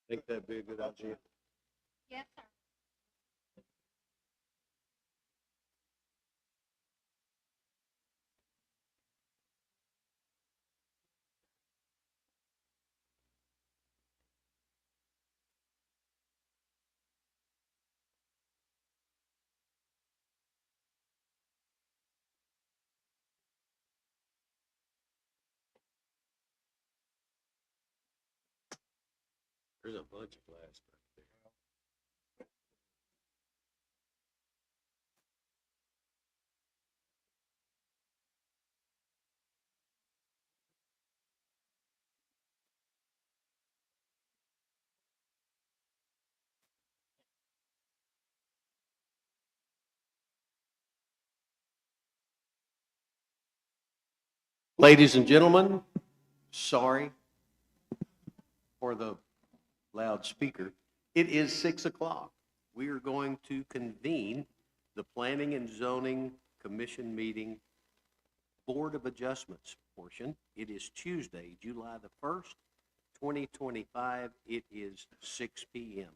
Think that'd be a good idea? Yes, sir. There's a bunch of glass back there. Ladies and gentlemen, sorry for the loudspeaker. It is 6 o'clock. We are going to convene the Planning and Zoning Commission meeting, Board of Adjustments portion. It is Tuesday, July the 1st, 2025. It is 6 p.m.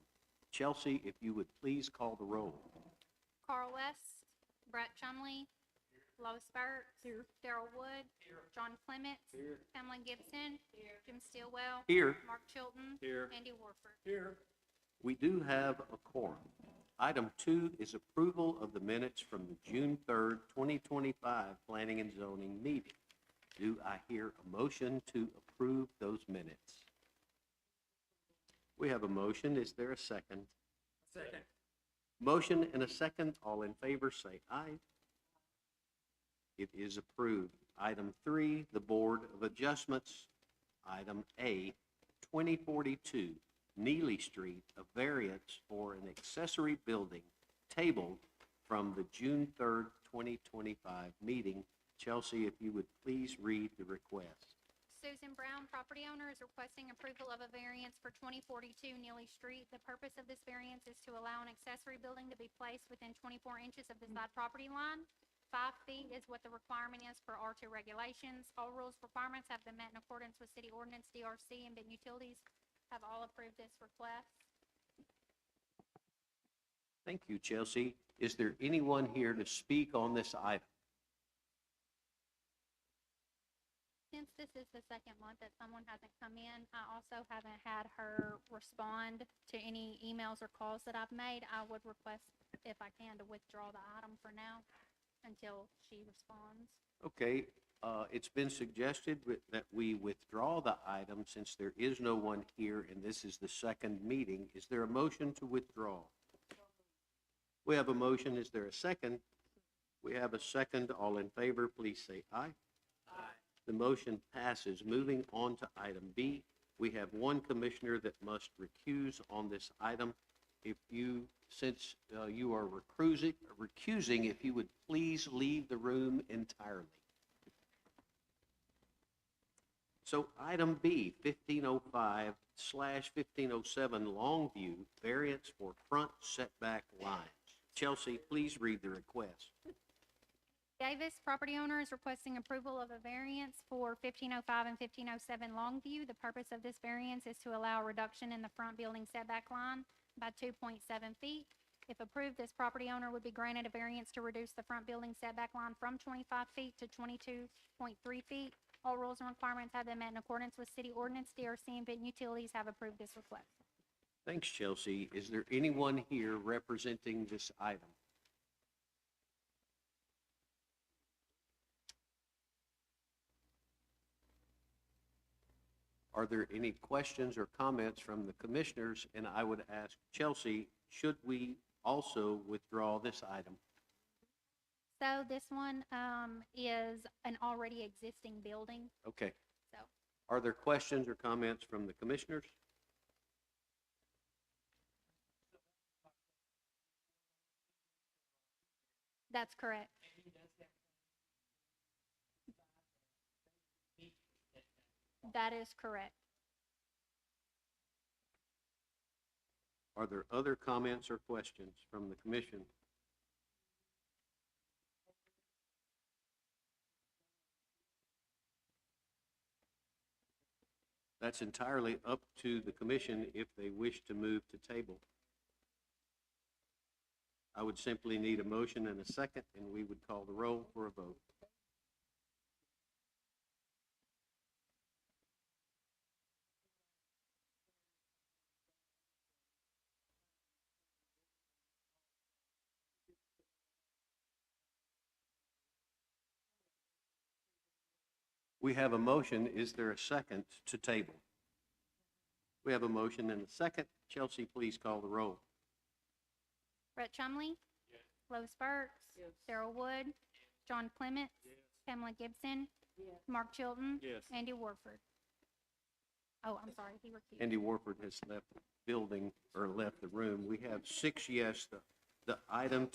Chelsea, if you would please call the roll. Carl West, Brett Chumley, Lois Burt, Daryl Wood, John Clements, Pamela Gibson, Jim Stillwell, Here. Mark Chilton, Here. Andy Warford. We do have a quorum. Item 2 is approval of the minutes from the June 3rd, 2025 Planning and Zoning meeting. Do I hear a motion to approve those minutes? We have a motion. Is there a second? Second. Motion and a second. All in favor say aye. It is approved. Item 3, the Board of Adjustments. Item A, 2042 Neely Street, a variance for an accessory building tabled from the June 3rd, 2025 meeting. Chelsea, if you would please read the request. Susan Brown, property owner, is requesting approval of a variance for 2042 Neely Street. The purpose of this variance is to allow an accessory building to be placed within 24 inches of the side property line. 5 feet is what the requirement is for R2 regulations. All rules requirements have been met in accordance with city ordinance, DRC, and Benton Utilities have all approved this request. Thank you, Chelsea. Is there anyone here to speak on this item? Since this is the second month that someone hasn't come in, I also haven't had her respond to any emails or calls that I've made. I would request, if I can, to withdraw the item for now until she responds. Okay, it's been suggested that we withdraw the item since there is no one here and this is the second meeting. Is there a motion to withdraw? We have a motion. Is there a second? We have a second. All in favor, please say aye. Aye. The motion passes. Moving on to item B, we have one commissioner that must recuse on this item. If you, since you are recusing, if you would please leave the room entirely. So item B, 1505/1507 Longview, variance for front setback lines. Chelsea, please read the request. Davis, property owner, is requesting approval of a variance for 1505 and 1507 Longview. The purpose of this variance is to allow a reduction in the front building setback line by 2.7 feet. If approved, this property owner would be granted a variance to reduce the front building setback line from 25 feet to 22.3 feet. All rules and requirements have been met in accordance with city ordinance. DRC and Benton Utilities have approved this request. Thanks, Chelsea. Is there anyone here representing this item? Are there any questions or comments from the commissioners? And I would ask Chelsea, should we also withdraw this item? So this one is an already existing building, Okay. so. Are there questions or comments from the commissioners? That's correct. That is correct. Are there other comments or questions from the commission? That's entirely up to the commission if they wish to move to table. I would simply need a motion and a second, and we would call the roll for a vote. We have a motion. Is there a second to table? We have a motion and a second. Chelsea, please call the roll. Brett Chumley. Lois Burks. Darrell Wood. John Clements. Pamela Gibson. Mark Chilton. Yes. Andy Warford. Oh, I'm sorry, he recused. Andy Warford has left the building, or left the room. We have 6 yes. The item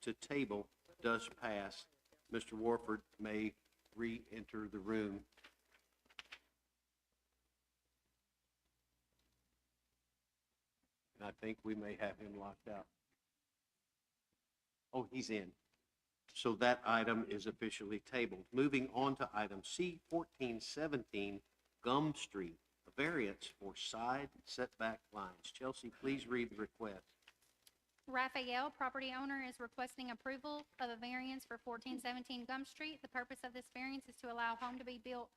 to table does pass. Mr. Warford may re-enter the room. And I think we may have him locked out. Oh, he's in. So that item is officially tabled. Moving on to item C 1417, Gum Street, a variance for side setback lines. Chelsea, please read the request. Raphael, property owner, is requesting approval of a variance for 1417 Gum Street. The purpose of this variance is to allow a home to be built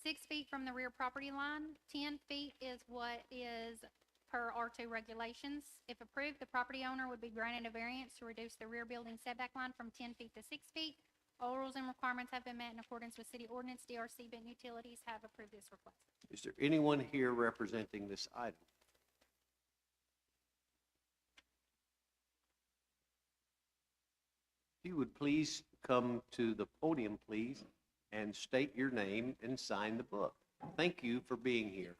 6 feet from the rear property line. 10 feet is what is per R2 regulations. If approved, the property owner would be granted a variance to reduce the rear building setback line from 10 feet to 6 feet. All rules and requirements have been met in accordance with city ordinance. DRC Benton Utilities have approved this request. Is there anyone here representing this item? If you would please come to the podium, please, and state your name and sign the book. Thank you for being here.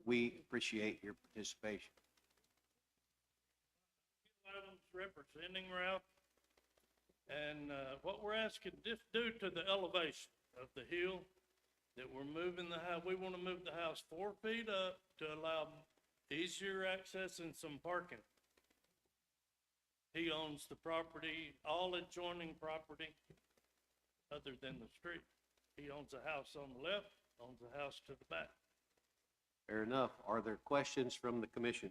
We appreciate your participation. Items representing Ralph, and what we're asking, just due to the elevation of the hill, that we're moving the house, we want to move the house 4 feet up to allow easier access and some parking. He owns the property, all adjoining property, other than the street. He owns a house on the left, owns a house to the back. Fair enough. Are there questions from the commission?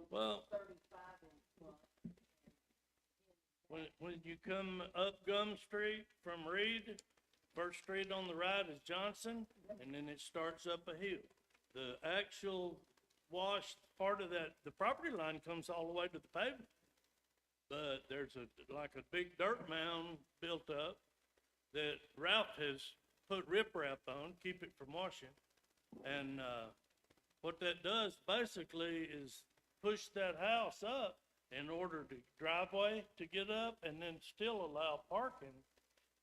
Well, when you come up Gum Street from Reed, first street on the right is Johnson, and then it starts up a hill. The actual washed part of that, the property line comes all the way to the pavement. But there's like a big dirt mound built up that Ralph has put riprap on, keep it from washing. And, what that does basically is push that house up in order to driveway to get up and then still allow parking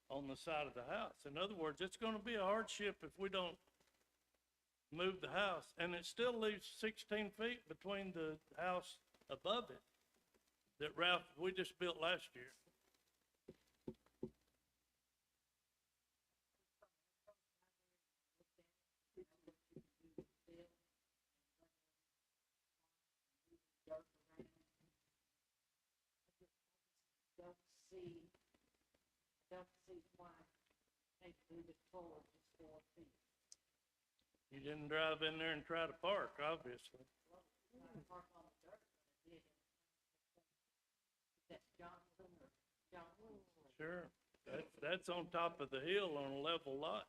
on the side of the house. In other words, it's gonna be a hardship if we don't move the house, and it still leaves 16 feet between the house above it that Ralph, we just built last year. Don't see why they move it forward just 4 feet. You didn't drive in there and try to park, obviously. Park on the dirt, but it did. That's Johnson or Johnson. Sure. That's on top of the hill on a level lot.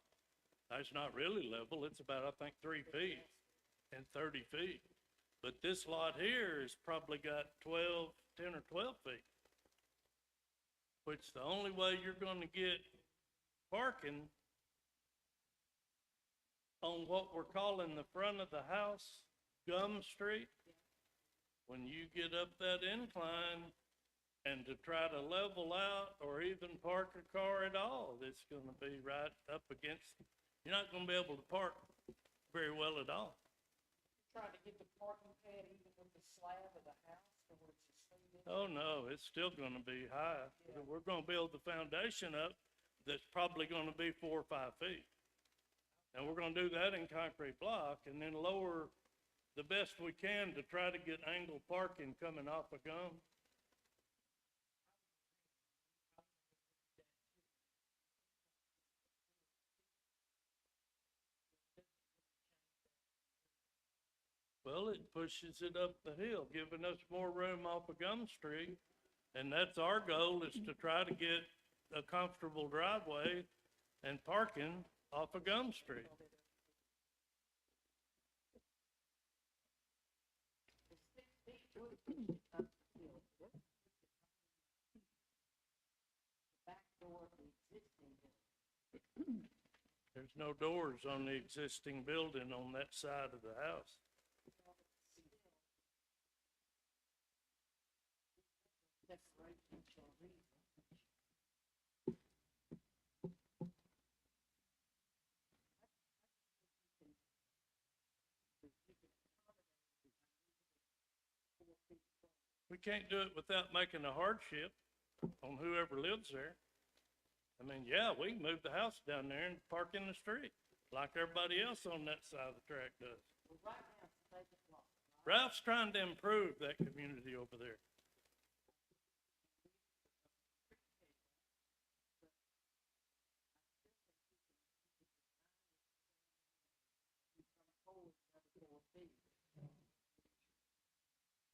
It's not really level. It's about, I think, 3 feet and 30 feet. But this lot here has probably got 10 or 12 feet. Which the only way you're gonna get parking on what we're calling the front of the house, Gum Street, when you get up that incline and to try to level out or even park a car at all, it's gonna be right up against, you're not gonna be able to park very well at all. trying to get the parking pad even with the slab of the house for where it's extended. Oh, no, it's still gonna be high. We're gonna build the foundation up that's probably gonna be 4 or 5 feet. And we're gonna do that in concrete block and then lower the best we can to try to get angled parking coming off of Gum. Well, it pushes it up the hill, giving us more room off of Gum Street. And that's our goal, is to try to get a comfortable driveway and parking off of Gum Street. The 6 feet would push it up the hill. The back door of the existing building. There's no doors on the existing building on that side of the house. Differential reason. We can't do it without making a hardship on whoever lives there. I mean, yeah, we can move the house down there and park in the street like everybody else on that side of the track does. Well, right now, it's a vacant lot. Ralph's trying to improve that community over there.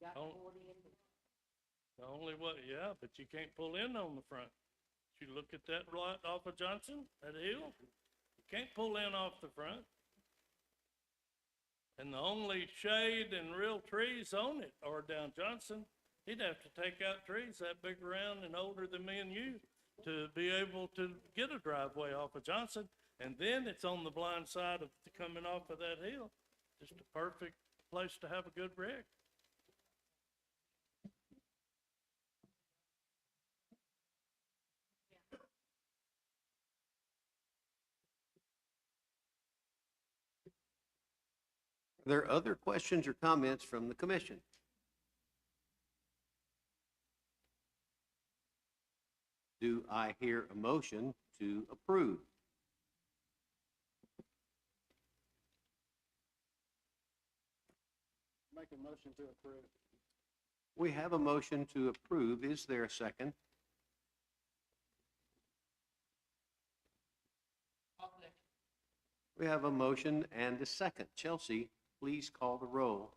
Got Oh. 40 in the The only way, yeah, but you can't pull in on the front. You look at that lot off of Johnson, that hill, you can't pull in off the front. And the only shade and real trees on it are down Johnson. He'd have to take out trees that big around and older than me and you to be able to get a driveway off of Johnson. And then it's on the blind side of coming off of that hill. Just a perfect place to have a good rig. Are there other questions or comments from the commission? Do I hear a motion to approve? Make a motion to approve. We have a motion to approve. Is there a second? We have a motion and a second. Chelsea, please call the roll.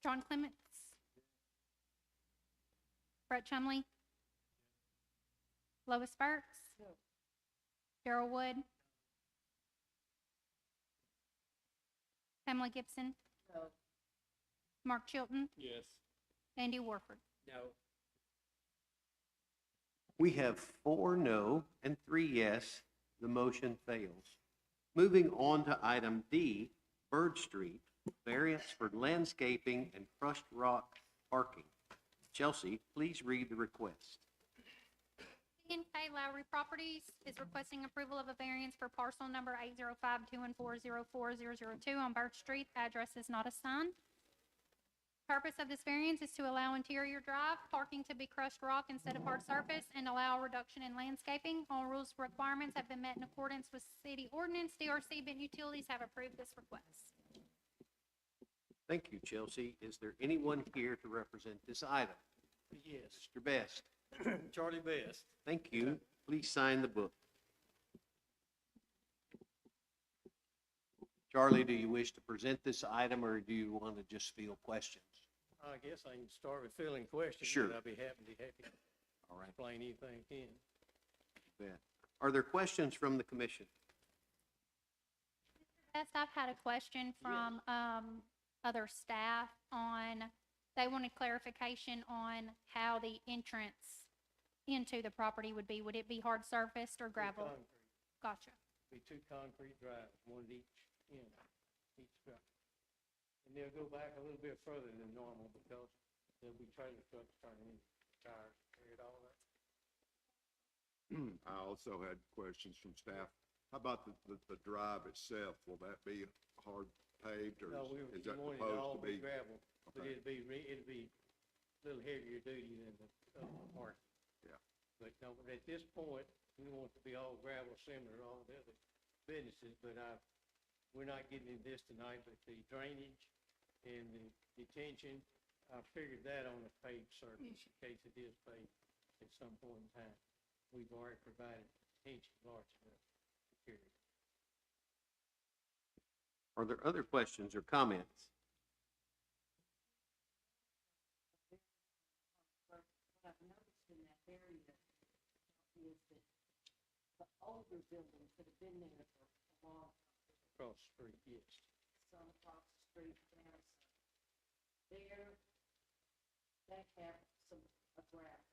John Clements. Brett Chumley. Lois Burks. Darrell Wood. Pamela Gibson. No. Mark Chilton. Yes. Andy Warford. No. We have 4 no and 3 yes. The motion fails. Moving on to item D, Bird Street, variance for landscaping and crushed rock parking. Chelsea, please read the request. K Lowry Properties is requesting approval of a variance for parcel number 805-214-04002 on Birch Street. Address is not assigned. Purpose of this variance is to allow interior drive parking to be crushed rock instead of hard surface and allow a reduction in landscaping. All rules requirements have been met in accordance with city ordinance. DRC Benton Utilities have approved this request. Thank you, Chelsea. Is there anyone here to represent this item? Yes. Mr. Best. Charlie Best. Thank you. Please sign the book. Charlie, do you wish to present this item, or do you want to just field questions? I guess I can start with filling questions. Sure. and I'll be happy to All right. explain anything I can. Bet. Are there questions from the commission? Best, I've had a question from other staff on, they wanted clarification on how the entrance into the property would be. Would it be hard surfaced or gravel? Concrete. Gotcha. Be 2 concrete drives, one at each end, each truck. And they'll go back a little bit further than normal because there'll be trailer trucks turning in, tires, carried all that. I also had questions from staff. How about the drive itself? Will that be hard paved, or No, is that we wanted it all supposed to to be be? gravel, but Okay. it'd be a little heavier duty than the park. Yeah. But no, but at this point, we want it to be all gravel similar to all the other businesses, but we're not getting into this tonight, but the drainage and the detention, I figured that on a paved surface in case it is paved at some point in time. We've already provided detention large enough to carry it. Are there other questions or comments? What I've noticed in that area is that the older buildings that have been there for a long time, Across the street, yes. some across the street, down some, there, they have some, a gravel.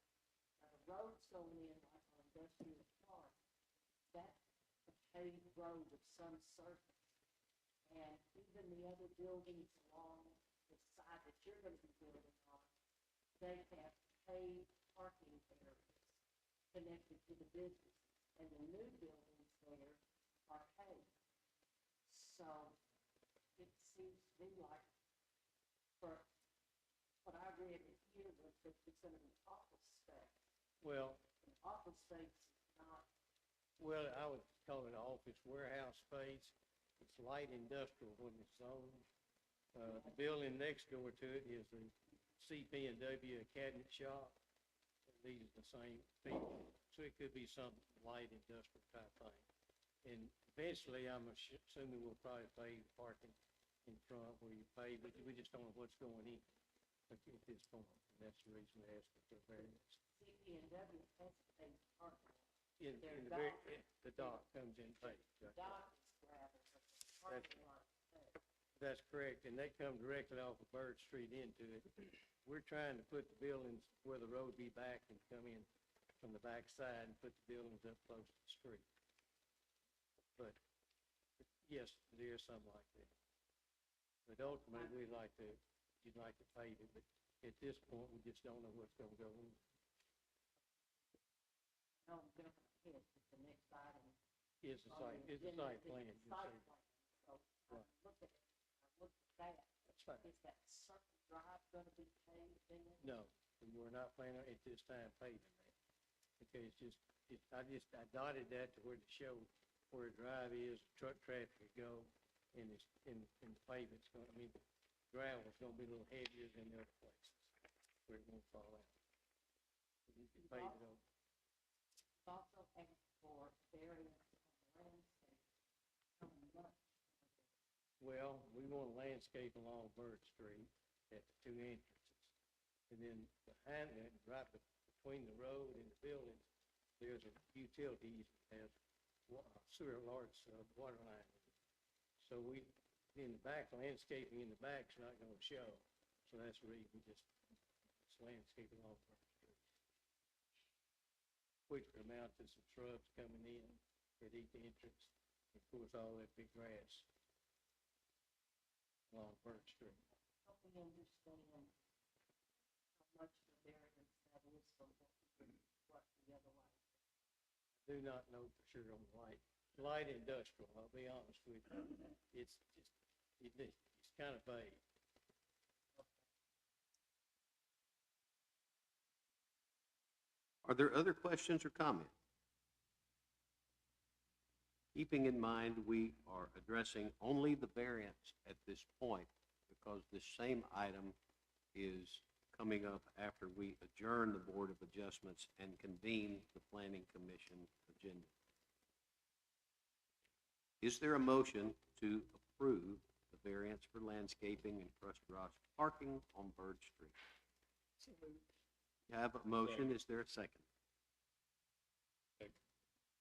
Now, the roads going in, like on Industrial Park, that's a paved road of some surface. And even the other buildings along the side that you're gonna be building on, they have paved parking areas connected to the business. And the new buildings there are paved. So it seems to me like, for what I read in here was that it's in an office space. Well, An office space is not, well, I would call it an office warehouse space. It's light industrial when it's zoned. The building next door to it is the CP&W cabinet shop. These are the same people, so it could be some light industrial type thing. And eventually, I'm assuming we'll probably pave parking in front where you pave, but we just don't know what's going in at this point. And that's the reason we asked for variance. CP&W has paved parking. In the dock comes in paved. The dock is gravel, but the parking lot is paved. That's correct, and they come directly off of Bird Street into it. We're trying to put the buildings where the road be back and come in from the back side and put the buildings up close to the street. But, yes, there is something like that. But ultimately, you'd like to pave it, but at this point, we just don't know what's gonna go in. No, I'm gonna hit the next item. It's a on site, the it's a agenda site is plan. the you'll Site see. plan, so I Right. looked at that. That's fine. Is that Circle Drive gonna be paved then? No, and we're not planning at this time paving that. Okay, I dotted that to where to show where the drive is, truck traffic could go, and the pavement's gonna, gravel's gonna be a little heavier than the other places, where it won't fall out. You can pave it over. Also asked for variance on landscape. How much? Well, we want to landscape along Bird Street at the two entrances. And then behind that, right between the road and the buildings, there's a utility easement that has sewer, large water line. So in the back, landscaping in the back's not going to show. So that's the reason we just landscape along Bird Street. Which would amount to some shrubs coming in at each entrance. Of course, all that big grass along Bird Street. Help me understand how much the variance that is from what the other one. Do not know for sure on light industrial, I'll be honest with you. It's kind of vague. Are there other questions or comments? Keeping in mind, we are addressing only the variance at this point because this same item is coming up after we adjourn the Board of Adjustments and convene the Planning Commission agenda. Is there a motion to approve the variance for landscaping and crushed rocks parking on Bird Street? We have a motion. Is there a second?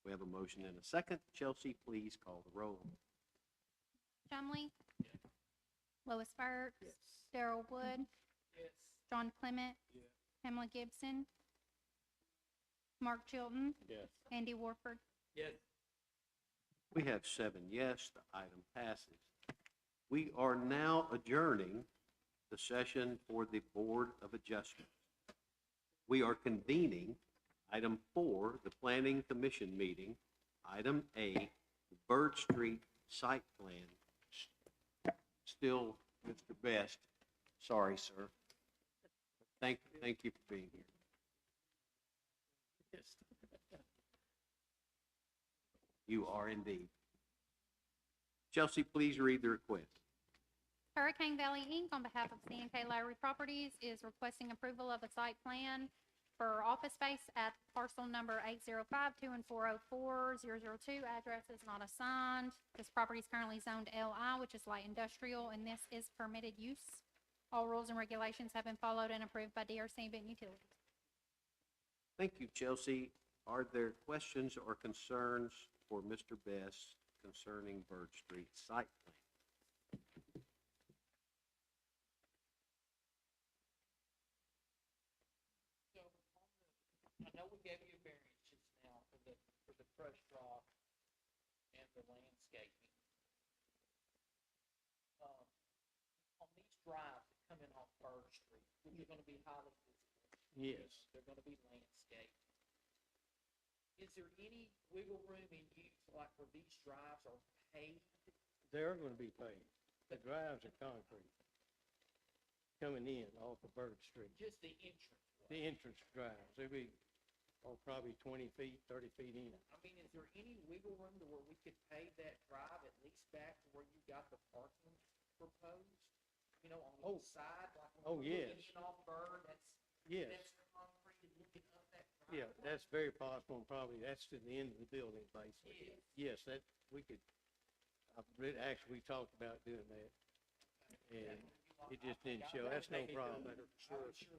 We have a motion and a second. Chelsea, please call the roll. Chumley. Lois Burt. Darrell Wood. John Clement. Pamela Gibson. Mark Chilton. Yes. Andy Warford. Yes. We have 7 yes, the item passes. We are now adjourning the session for the Board of Adjustments. We are convening item 4, the Planning Commission meeting, item A, the Bird Street site plan. Still, Mr. Best, sorry, sir. Thank you for being here. You are indeed. Chelsea, please read the request. Hurricane Valley Inc., on behalf of C&K Lowry Properties, is requesting approval of a site plan for office space at parcel number 805-214-04-002. Address is not assigned. This property is currently zoned LI, which is light industrial, and this is permitted use. All rules and regulations have been followed and approved by DRC and Benton Utilities. Thank you, Chelsea. Are there questions or concerns for Mr. Best concerning Bird Street site plan? I know we gave you variances now for the crushed rock and the landscaping. On these drives that come in off Bird Street, which are gonna be highly visible. Yes. They're gonna be landscaped. Is there any wiggle room in use, like where these drives are paved? They're gonna be paved. The drives are concrete. Coming in off of Bird Street. Just the entrance? The entrance drives, they'll be, probably 20 feet, 30 feet in. I mean, is there any wiggle room to where we could pave that drive at least back to where you got the parking proposed? You know, on Oh. each side, like Oh, when we're yes. looking in off Bird, Yes. that's concrete and looking up that drive. Yeah, that's very possible, and probably that's to the end of the building, basically. Yes, that, we could, actually, we talked about doing that, and it just didn't show, that's no problem. I would sure like to see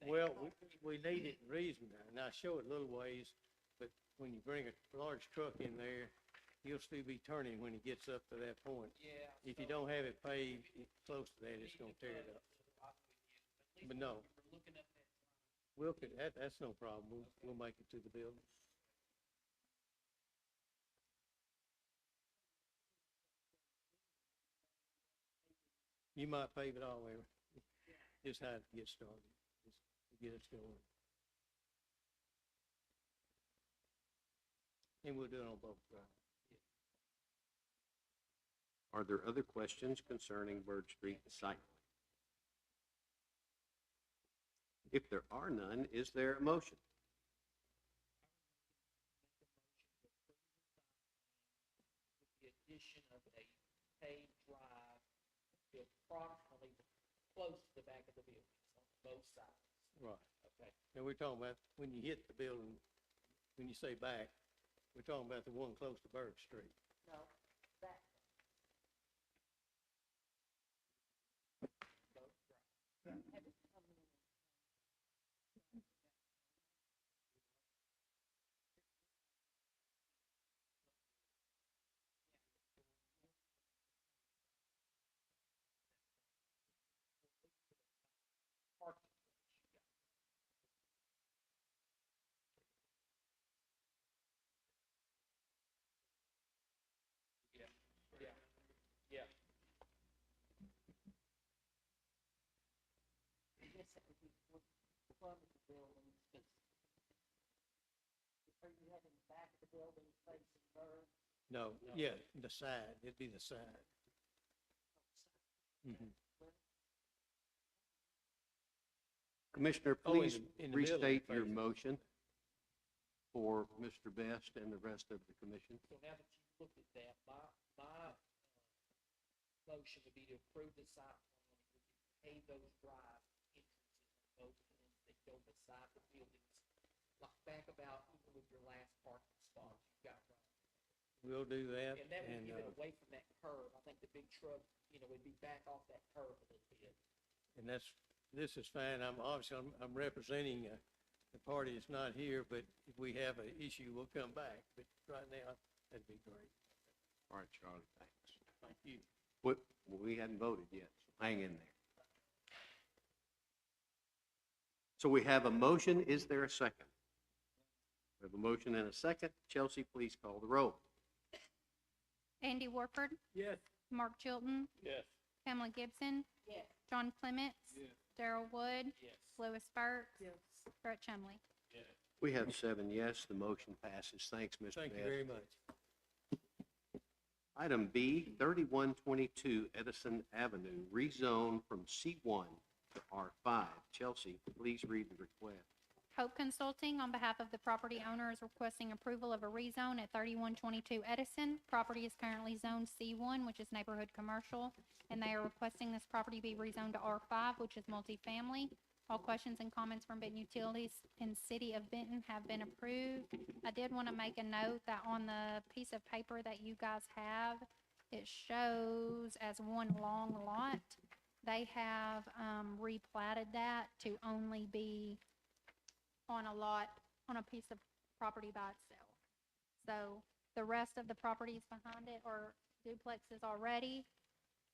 that. Well, we need it in reason, and I show it little ways, but when you bring a large truck in there, he'll still be turning when he gets up to that point. Yeah. If you don't have it paved close to that, it's gonna tear it up. But no. We're looking up that drive. That's no problem, we'll make it to the building. You might pave it all over, just how to get started, just to get us going. And we'll do it on both sides. Are there other questions concerning Bird Street site plan? If there are none, is there a motion? With the addition of a paved drive to approximately close to the back of the buildings on both sides. Right. Okay. And we're talking about, when you hit the building, when you say back, we're talking about the one close to Bird Street. No, that. Both drives. Have it come in. Parking place you got. Yeah, yeah, yeah. I guess that would be what front of the building, because are you having the back of the building facing Bird? No, yeah, the side, it'd be the side. Mhm. Commissioner, Oh, in please the building restate your phase. motion for Mr. Best and the rest of the commission. So now that you've looked at that, my motion would be to approve the site plan, if we can pave those drive entrances on both ends that go beside the buildings, like back about even with your last parking spots you've got right. We'll do that, And that would and, give it away from that curve. I think the big truck, would be back off that curve a little bit. and this is fine, I'm representing, the party that's not here, but if we have an issue, we'll come back, but right now, that'd be great. All right, Charlie, thanks. Thank you. We hadn't voted yet, so hang in there. So we have a motion, is there a second? We have a motion and a second. Chelsea, please call the roll. Andy Warford, Yes. Mark Chilton, Yes. Pamela Gibson, Yes. John Clements, Darrell Wood, Yes. Louis Burt, Yes. Brett Chumley. We have 7 yes, the motion passes. Thanks, Mr. Thank you Best. very much. Item B, 3122 Edison Avenue, rezone from C1 to R5. Chelsea, please read the request. Hope Consulting, on behalf of the property owner, is requesting approval of a rezone at 3122 Edison. Property is currently zoned C1, which is neighborhood commercial, and they are requesting this property be rezoned to R5, which is multifamily. All questions and comments from Benton Utilities and City of Benton have been approved. I did want to make a note that on the piece of paper that you guys have, it shows as one long lot. They have replatted that to only be on a lot, on a piece of property by itself. So the rest of the properties behind it are duplexes already,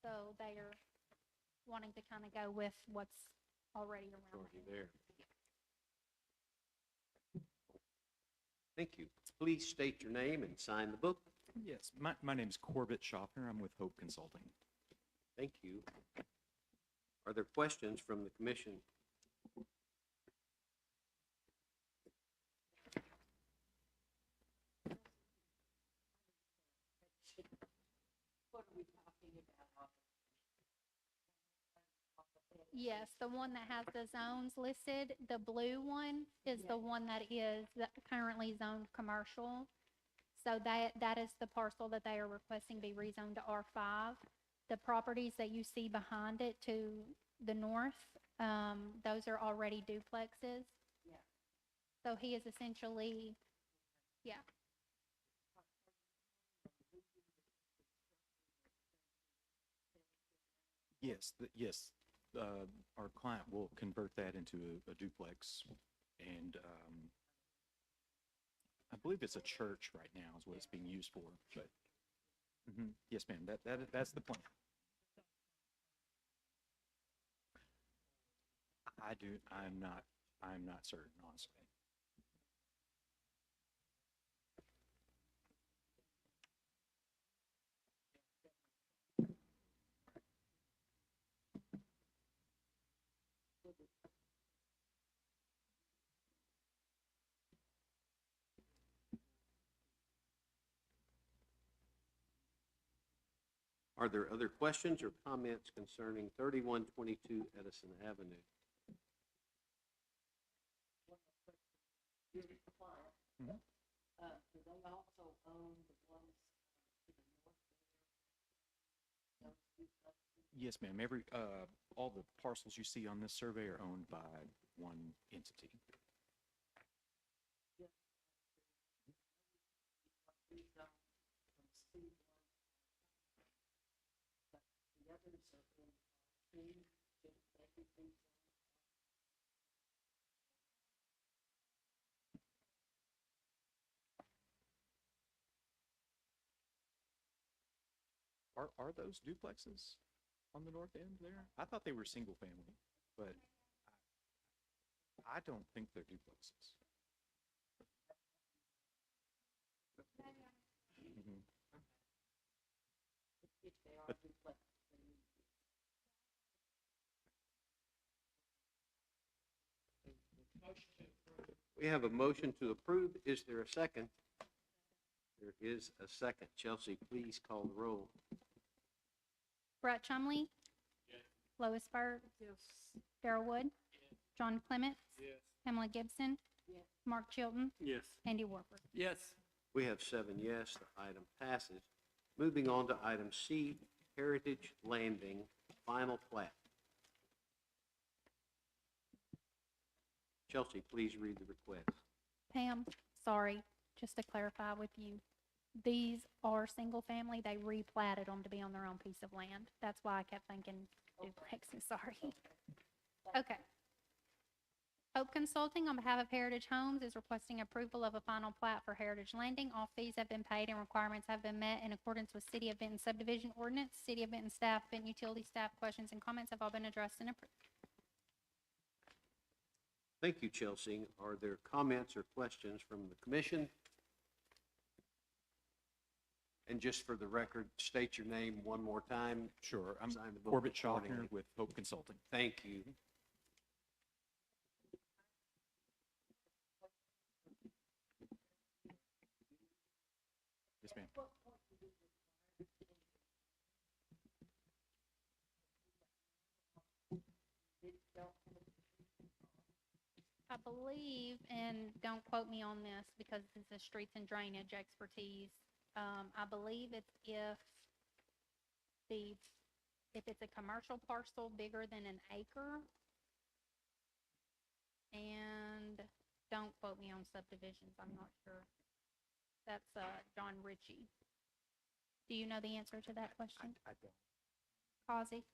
so they are wanting to kind of go with what's already around. Already there. Thank you. Please state your name and sign the book. Yes, my name is Corbett Schaffner. I'm with Hope Consulting. Thank you. Are there questions from the commission? What are we talking about? Yes, the one that has the zones listed, the blue one is the one that is currently zoned commercial. So that is the parcel that they are requesting be rezoned to R5. The properties that you see behind it to the north, those are already duplexes. Yeah. So he is essentially, yeah. Yes, our client will convert that into a duplex, and I believe it's a church right now is what it's being used for, but, yes, ma'am, that's the plan. I'm not certain, honestly. Are there other questions or comments concerning 3122 Edison Avenue? Here's the client. Mhm. Do they also own the ones to the north there? Those duplexes? Yes, ma'am, all the parcels you see on this survey are owned by one entity. Rezone from C1. But the others are in R2, should they be rezoned? Are those duplexes on the north end there? I thought they were single family, but I don't think they're duplexes. Mhm. If they are duplexes, then you We have a motion to approve. Is there a second? There is a second. Chelsea, please call the roll. Brett Chumley. Lois Byrd. Darrell Wood. John Clement. Pamela Gibson. Yes. Mark Chilton. Yes. Andy Warford. Yes. We have 7 yes, the item passes. Moving on to item C, Heritage Landing, final plat. Chelsea, please read the request. Pam, sorry, just to clarify with you, these are single family. They replatted them to be on their own piece of land. That's why I kept thinking duplexes, sorry. Okay. Hope Consulting, on behalf of Heritage Homes, is requesting approval of a final plat for Heritage Landing. All fees have been paid and requirements have been met in accordance with City of Benton subdivision ordinance. City of Benton staff, Benton utility staff, questions and comments have all been addressed and approved. Thank you, Chelsea. Are there comments or questions from the commission? And just for the record, state your name one more time. Sure, I'm Sign the book Corbett Schaffner accordingly. with Hope Consulting. Thank you. Yes, ma'am. believe, and don't quote me on this because this is streets and drainage expertise. I believe it's if it's a commercial parcel bigger than an acre. And don't quote me on subdivisions, I'm not sure. That's, John Ritchie. Do you know the answer to that question? I don't. Causey?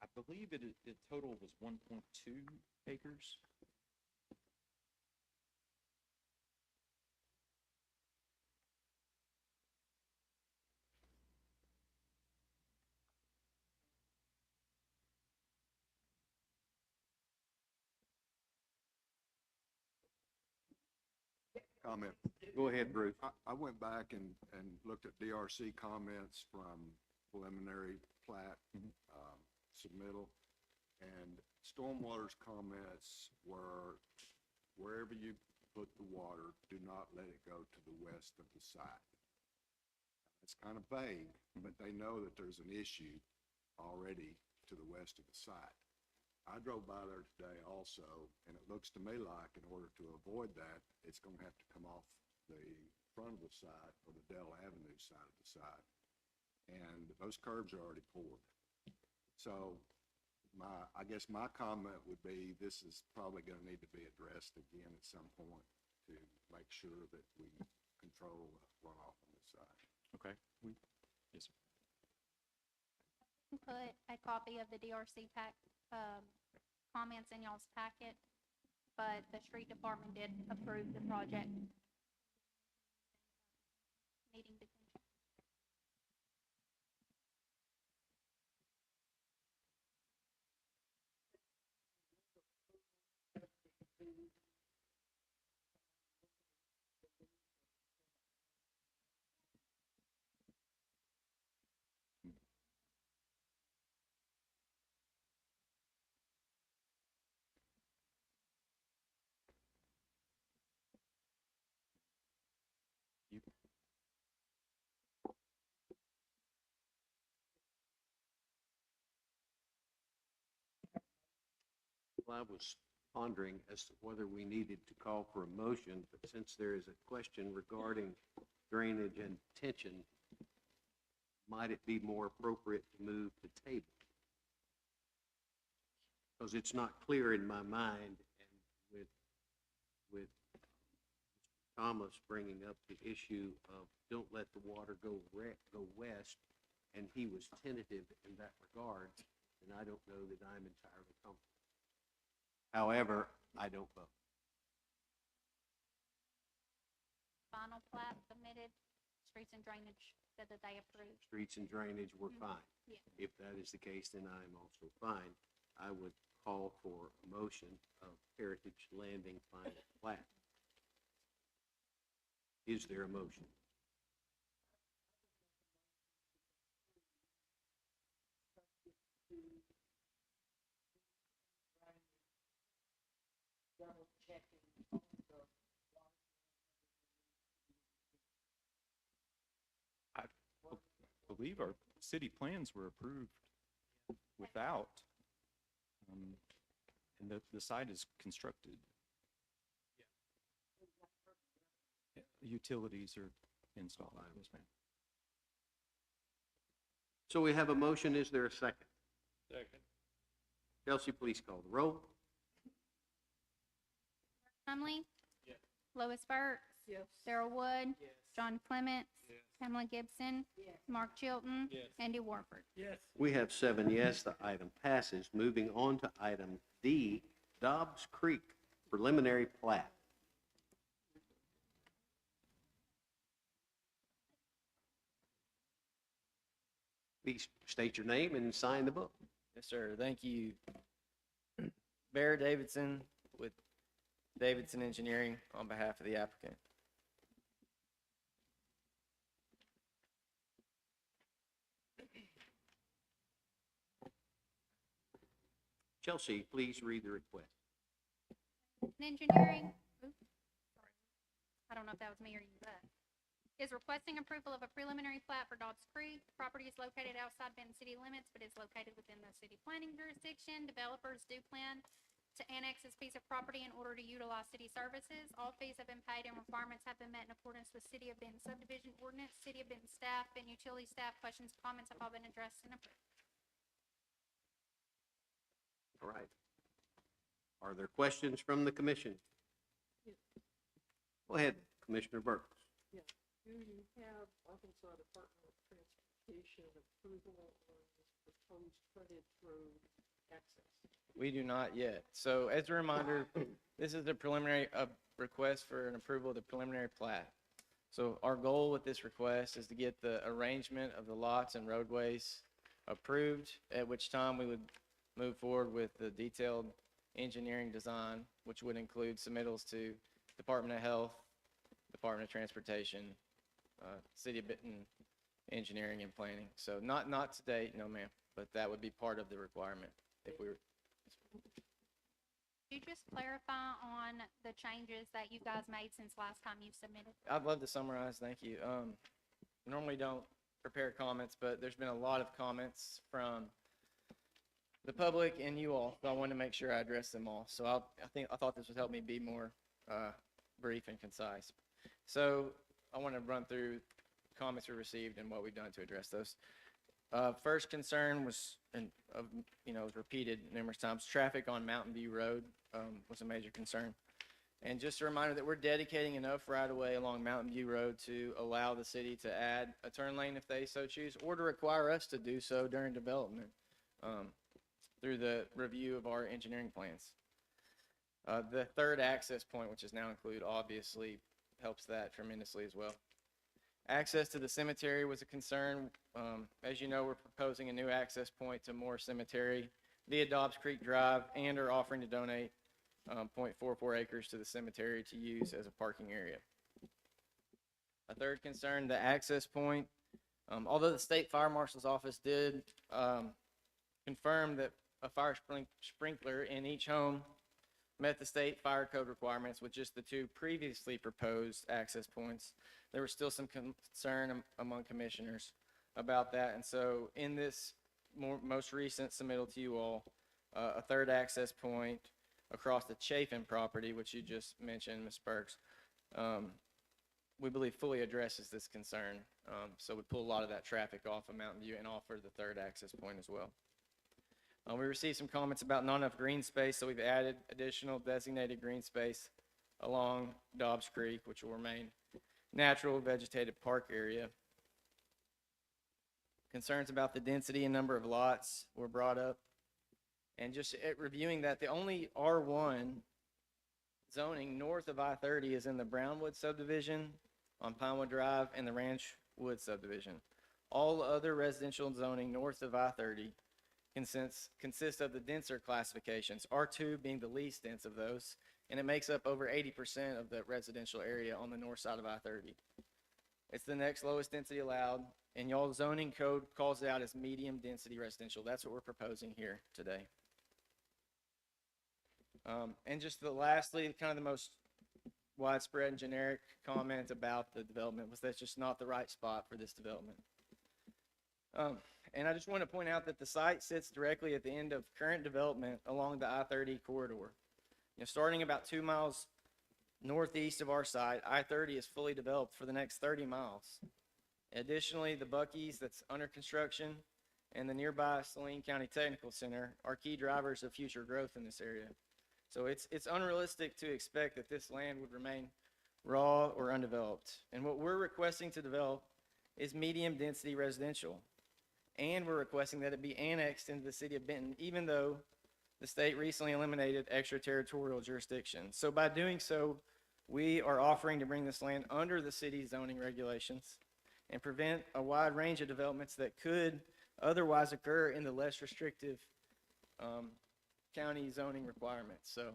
I believe it total was 1.2 acres. Comment. Go ahead, Bruce. I went back and looked at DRC comments from preliminary plat, submittal, and Stormwater's comments were, wherever you put the water, do not let it go to the west of the site. It's kind of vague, but they know that there's an issue already to the west of the site. I drove by there today also, and it looks to me like in order to avoid that, it's gonna have to come off the front of the site or the Dell Avenue side of the site. And those curbs are already poured. So I guess my comment would be, this is probably gonna need to be addressed again at some point to make sure that we control runoff on this side. Okay. Yes, sir. Put a copy of the DRC comments in y'all's packet, but the street department did approve the project. Needing to. You, Well, I was pondering as to whether we needed to call for a motion, but since there is a question regarding drainage and detention, might it be more appropriate to move the table? Because it's not clear in my mind, and with Thomas bringing up the issue of don't let the water go west, and he was tentative in that regard, and I don't know that I'm entirely comfortable. However, I don't vote. Final plat submitted, streets and drainage said that they approved. Streets and drainage were fine. Yeah. If that is the case, then I am also fine. I would call for a motion of Heritage Landing final plat. Is there a motion? Double checking on the water. I believe our city plans were approved without, and the site is constructed. Yeah, utilities are installed. Yes, ma'am. So we have a motion. Is there a second? Second. Chelsea, please call the roll. Chumley? Yes. Lois Burks? Yes. Darrell Wood? Yes. John Clements? Yes. Pamela Gibson? Yes. Mark Chilton? Yes. Andy Warford? Yes. We have 7 yes, the item passes. Moving on to item D, Dobbs Creek preliminary plat. Please state your name and sign the book. Yes, sir. Thank you. Bear Davidson with Davidson Engineering on behalf of the applicant. Chelsea, please read the request. Engineering? Oops, sorry. I don't know if that was me or you, but, is requesting approval of a preliminary plat for Dobbs Creek. Property is located outside Benton city limits, but is located within the city planning jurisdiction. Developers do plan to annex this piece of property in order to utilize city services. All fees have been paid and requirements have been met in accordance with City of Benton subdivision ordinance. City of Benton staff and utility staff questions, comments have all been addressed and approved. All right. Are there questions from the commission? Go ahead, Commissioner Burks. Do you have Arkansas Department of Transportation approval on this proposed frontage road access? We do not yet. So as a reminder, this is the preliminary, request for an approval of the preliminary plat. So our goal with this request is to get the arrangement of the lots and roadways approved, at which time we would move forward with the detailed engineering design, which would include submittals to Department of Health, Department of Transportation, City of Benton Engineering and Planning. So not to date, no ma'am, but that would be part of the requirement if we were. Could you just clarify on the changes that you guys made since last time you submitted? I'd love to summarize, thank you. Normally don't prepare comments, but there's been a lot of comments from the public and you all, so I wanted to make sure I address them all. So I thought this would help me be more brief and concise. So I want to run through comments we received and what we've done to address those. First concern was, was repeated numerous times, traffic on Mountain View Road was a major concern. And just a reminder that we're dedicating enough right-of-way along Mountain View Road to allow the city to add a turn lane if they so choose, or to require us to do so during development through the review of our engineering plans. The third access point, which is now included, obviously helps that tremendously as well. Access to the cemetery was a concern. As you know, we're proposing a new access point to Moore Cemetery via Dobbs Creek Drive and are offering to donate 0.44 acres to the cemetery to use as a parking area. A third concern, the access point. Although the State Fire Marshal's Office did confirm that a fire sprinkler in each home met the state fire code requirements with just the two previously proposed access points, there was still some concern among commissioners about that. And so in this most recent submittal to you all, a third access point across the Chafin property, which you just mentioned, Ms. Burks, we believe fully addresses this concern. So we pull a lot of that traffic off of Mountain View and offer the third access point as well. We received some comments about not enough green space, so we've added additional designated green space along Dobbs Creek, which will remain natural vegetated park area. Concerns about the density and number of lots were brought up. And just reviewing that, the only R1 zoning north of I-30 is in the Brownwood subdivision on Pinewood Drive and the Ranch Wood subdivision. All other residential zoning north of I-30 consist of the denser classifications, R2 being the least dense of those, and it makes up over 80% of the residential area on the north side of I-30. It's the next lowest density allowed, and y'all's zoning code calls it out as medium density residential. That's what we're proposing here today. And just lastly, kind of the most widespread and generic comment about the development was that's just not the right spot for this development. And I just want to point out that the site sits directly at the end of current development along the I-30 corridor. Starting about 2 miles northeast of our site, I-30 is fully developed for the next 30 miles. Additionally, the Buc-ee's that's under construction and the nearby Saline County Technical Center are key drivers of future growth in this area. So it's unrealistic to expect that this land would remain raw or undeveloped. And what we're requesting to develop is medium density residential. And we're requesting that it be annexed into the city of Benton, even though the state recently eliminated extraterritorial jurisdiction. So by doing so, we are offering to bring this land under the city's zoning regulations and prevent a wide range of developments that could otherwise occur in the less restrictive county zoning requirements. So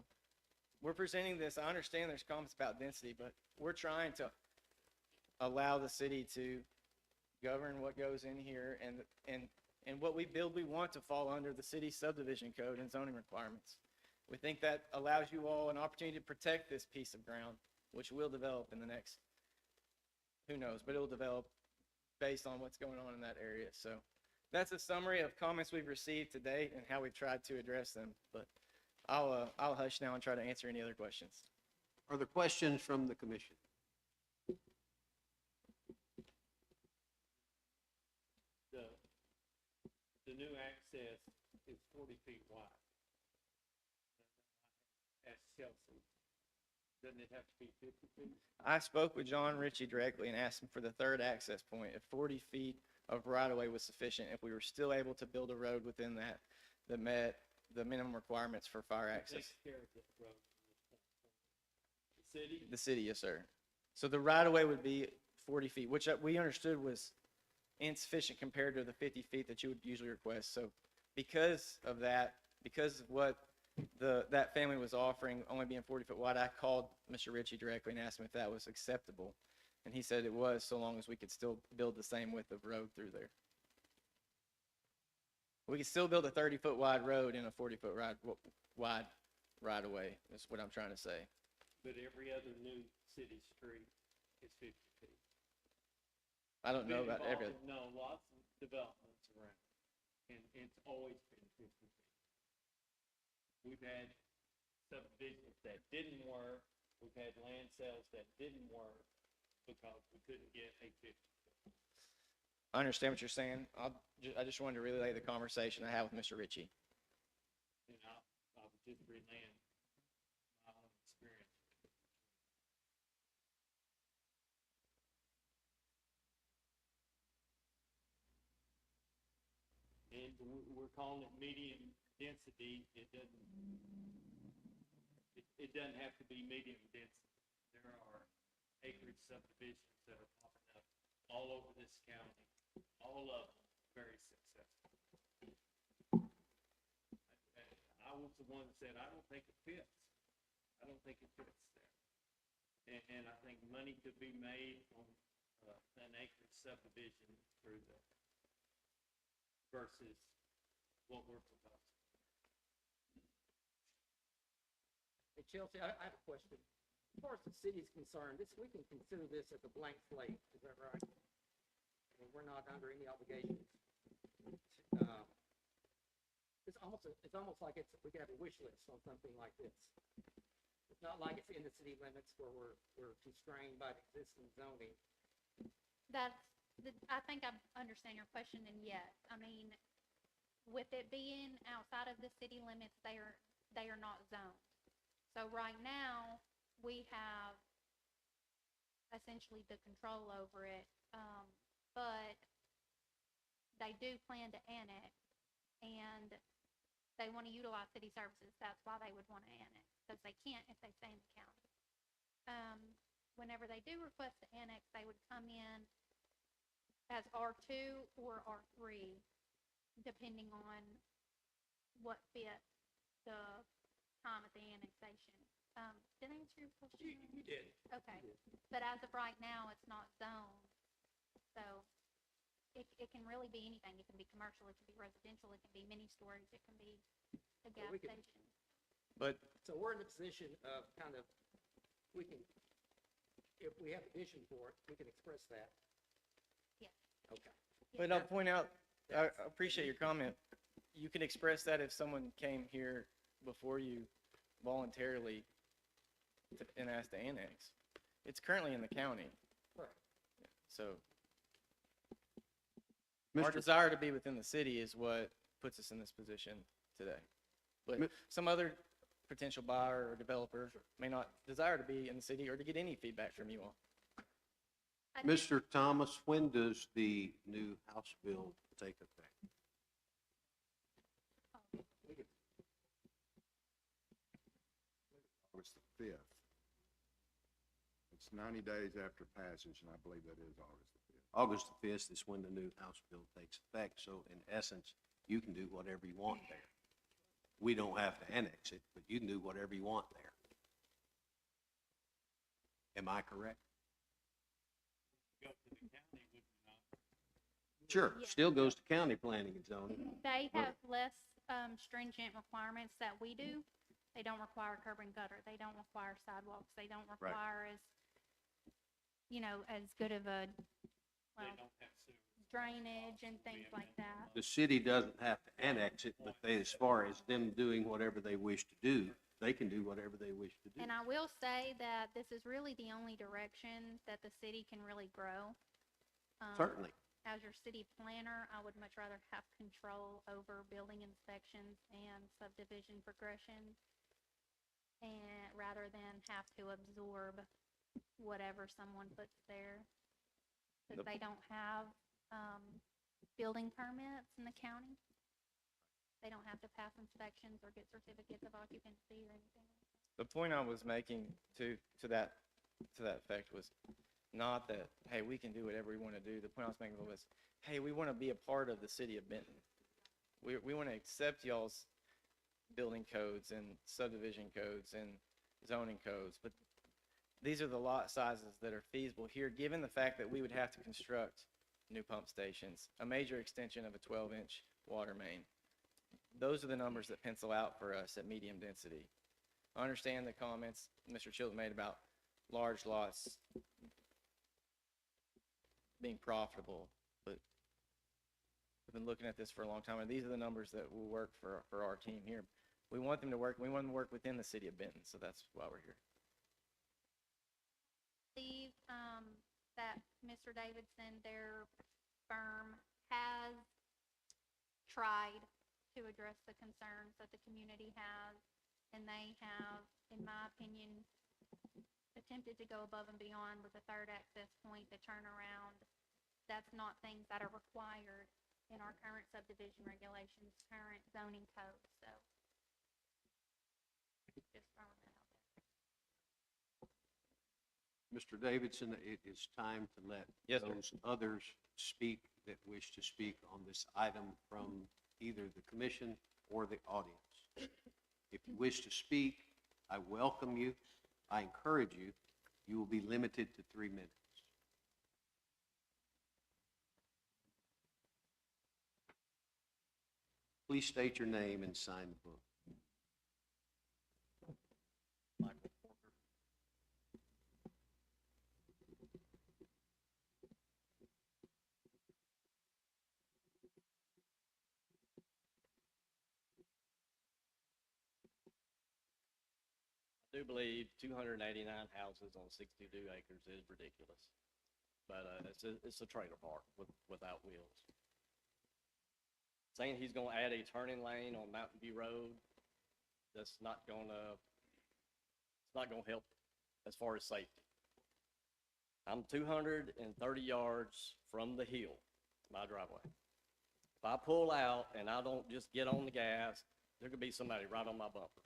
we're presenting this. I understand there's comments about density, but we're trying to allow the city to govern what goes in here, and what we build, we want to fall under the city subdivision code and zoning requirements. We think that allows you all an opportunity to protect this piece of ground which will develop in the next, who knows, but it'll develop based on what's going on in that area. So that's a summary of comments we've received to date and how we've tried to address them. But I'll hush now and try to answer any other questions. Are there questions from the commission? The new access is 40 feet wide. At Chelsea, doesn't it have to be 50 feet? I spoke with John Ritchie directly and asked him for the third access point, if 40 feet of right-of-way was sufficient, if we were still able to build a road within that that met the minimum requirements for fire Who access. takes care of that road from this point forward? The city? The city, yes, sir. So the right-of-way would be 40 feet, which we understood was insufficient compared to the 50 feet that you would usually request. So because of that, because of what that family was offering, only being 40 foot wide, I called Mr. Ritchie directly and asked him if that was acceptable. And he said it was, so long as we could still build the same width of road through there. We could still build a 30-foot wide road in a 40-foot wide right-of-way, is what I'm trying to say. But every other new city street is 50 feet. I don't know Been about involved every, in, no, lots of developments around, and it's always been 50 feet. We've had subdivisions that didn't work, we've had land sales that didn't work because we couldn't get a 50. I understand what you're saying. I just wanted to relay the conversation I had with Mr. Ritchie. And I was just relaying my own experience. And we're calling it medium density. It doesn't have to be medium density. There are acreage subdivisions that are popping up all over this county, all of them very successful. I was the one that said, I don't think it fits. I don't think it fits there. And I think money could be made on an acreage subdivision through that versus what we're proposing. Hey, Chelsea, I have a question. As far as the city is concerned, we can consider this as a blank slate, is that right? I mean, we're not under any obligations. It's almost like we could have a wish list on something like this. It's not like it's in the city limits where we're constrained by the existing zoning. I think I understand your question, and yes, I mean, with it being outside of the city limits, they are not zoned. So right now, we have essentially the control over it, but they do plan to annex, and they want to utilize city services. That's why they would want to annex, because they can't if they stay in the county. Whenever they do request to annex, they would come in as R2 or R3, depending on what fits the time at the annexation. Did I answer your question? You did. Okay, but as of right now, it's not zoned, so it can really be anything. It can be commercial, it can be residential, it can be mini storage, it can be a gas we could- station. But So we're in a position of kind of, if we have a vision for it, we can express that. Yes. Okay. But I'll point out, I appreciate your comment. You can express that if someone came here before you voluntarily and asked to annex. It's currently in the county, Right. so our Mr. desire to be within the city is what puts us in this position today. But Mi- some other potential buyer or developer may not desire to be in the city or to get any feedback from you all. Mr. Thomas, when does the new House bill take effect? August the 5th. It's 90 days after passage, and I believe that is August the 5th. August the 5th is when the new House bill takes effect, so in essence, you can do whatever you want there. We don't have to annex it, but you can do whatever you want there. Am I correct? Go to the county, would you not? Sure, Yeah. still goes to county planning and zoning. They have less stringent requirements that we do. They don't require curb and gutter. They don't require sidewalks. They don't Right. require as good of a, They well, don't have sewer. drainage and things like that. The city doesn't have to annex it, but they, as far as them doing whatever they wish to do, they can do whatever they wish to do. And I will say that this is really the only direction that the city can really grow. Certainly. As your city planner, I would much rather have control over building inspections and subdivision progression, and rather than have to absorb whatever someone puts there. Because they don't have, building permits in the county. They don't have to pass inspections or get certificates of occupancy or anything. The point I was making to that effect was not that, hey, we can do whatever we want to do. The point I was making was, hey, we want to be a part of the city of Benton. We want to accept y'all's building codes and subdivision codes and zoning codes, but these are the lot sizes that are feasible here, given the fact that we would have to construct new pump stations, a major extension of a 12-inch water main. Those are the numbers that pencil out for us at medium density. I understand the comments Mr. Chilton made about large lots being profitable, but we've been looking at this for a long time, and these are the numbers that will work for our team here. We want them to work, we want them to work within the city of Benton, so that's why we're here. Believe, that Mr. Davidson, their firm, has tried to address the concerns that the community has, and they have, in my opinion, attempted to go above and beyond with the third access point, the turnaround. That's not things that are required in our current subdivision regulations, current zoning code, so. Just throwing that out there. Mr. Davidson, it is time to let Yes, sir. those others speak that wish to speak on this item from either the commission or the audience. If you wish to speak, I welcome you. I encourage you. You will be limited to 3 minutes. Please state your name and sign the book. Michael Porter. I do believe 289 houses on 62 acres is ridiculous. But it's a trailer park without wheels. Saying he's gonna add a turning lane on Mountain View Road, that's not gonna, it's not gonna help as far as safety. I'm 230 yards from the hill, my driveway. If I pull out and I don't just get on the gas, there could be somebody right on my bumper.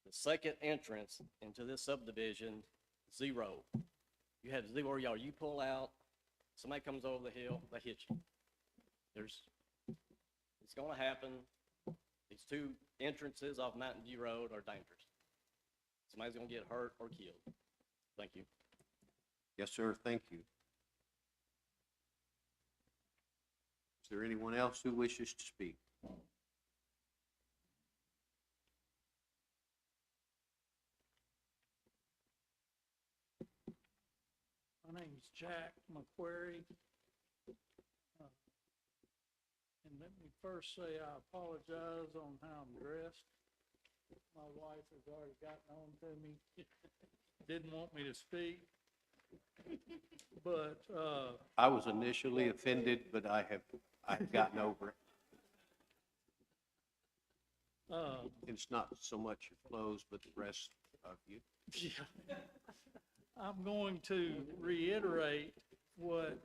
The second entrance into this subdivision, 0. You have 0 yard. You pull out, somebody comes over the hill, they hit you. It's gonna happen. These two entrances off Mountain View Road are dangerous. Somebody's gonna get hurt or killed. Thank you. Yes, sir. Thank you. Is there anyone else who wishes to speak? My name's Jack McQuarrie. And let me first say I apologize on how I'm dressed. My wife has already gotten on to me, didn't want me to speak. But, I was initially offended, but I've gotten over it. It's not so much your clothes, but the rest of you. yeah. I'm going to reiterate what,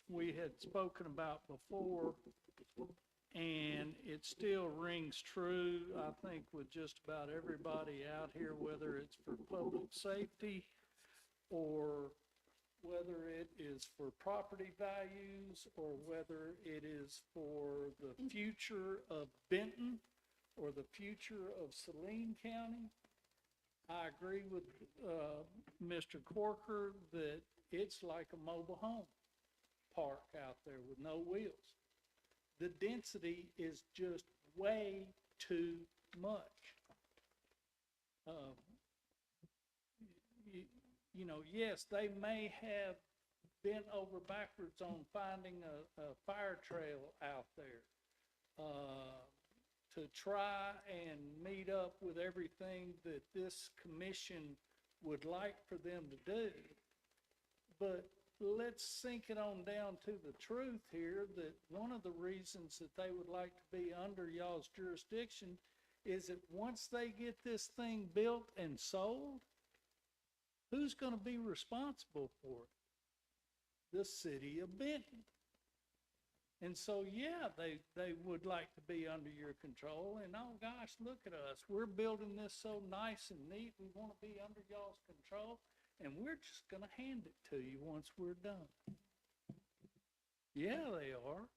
we had spoken about before, and it still rings true, I think, with just about everybody out here, whether it's for public safety or whether it is for property values or whether it is for the future of Benton or the future of Saline County. I agree with Mr. Corker that it's like a mobile home park out there with no wheels. The density is just way too much. You know, yes, they may have bent over backwards on finding a fire trail out there to try and meet up with everything that this commission would like for them to do. But let's sink it on down to the truth here, that one of the reasons that they would like to be under y'all's jurisdiction is that once they get this thing built and sold, who's gonna be responsible for it? The city of Benton. And so, yeah, they would like to be under your control, and oh gosh, look at us, we're building this so nice and neat, we wanna be under y'all's control, and we're just gonna hand it to you once we're done. Yeah, they are.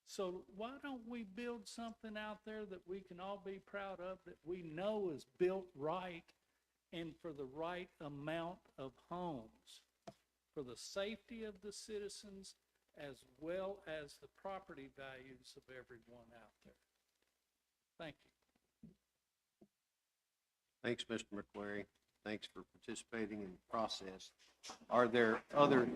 So why don't we build something out there that we can all be proud of, that we know is built right and for the right amount of homes, for the safety of the citizens as well as the property values of everyone out there. Thank you. Thanks, Mr. McQuarrie. Thanks for participating in the process. Are there others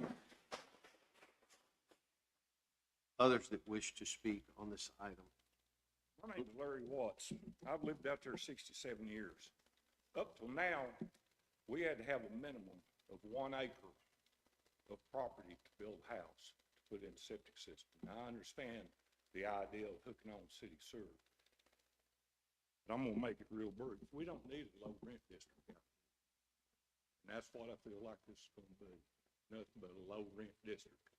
that wish to speak on this item? My name's Larry Watts. I've lived out there 67 years. Up till now, we had to have a minimum of 1 acre of property to build a house, to put in a septic system. Now, I understand the idea of hooking on city sewer. But I'm gonna make it real brief. We don't need a low rent district out there. And that's what I feel like this is gonna be, nothing but a low rent district.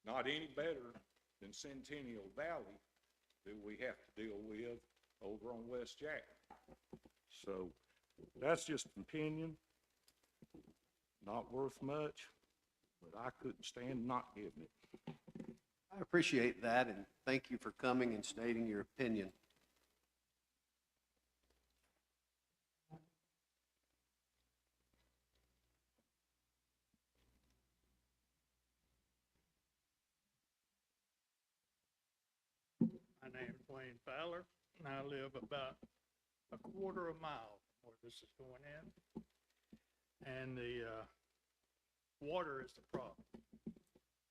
Not any better than Centennial Valley that we have to deal with over on West Jack. So that's just an opinion, not worth much, but I couldn't stand not giving it. I appreciate that, and thank you for coming and stating your opinion. My name's Wayne Fowler, and I live about a quarter of a mile where this is going in. And the water is the problem.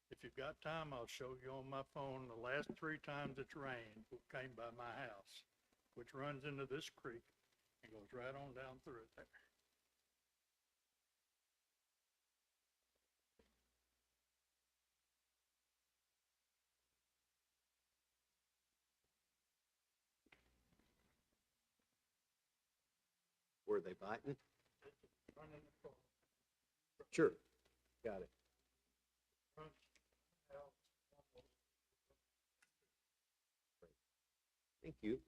If you've got time, I'll show you on my phone the last 3 times it's rained, it came by my house, which runs into this creek and goes right on down through it there. Were they biting? Running across. Sure. Got it. Thank you.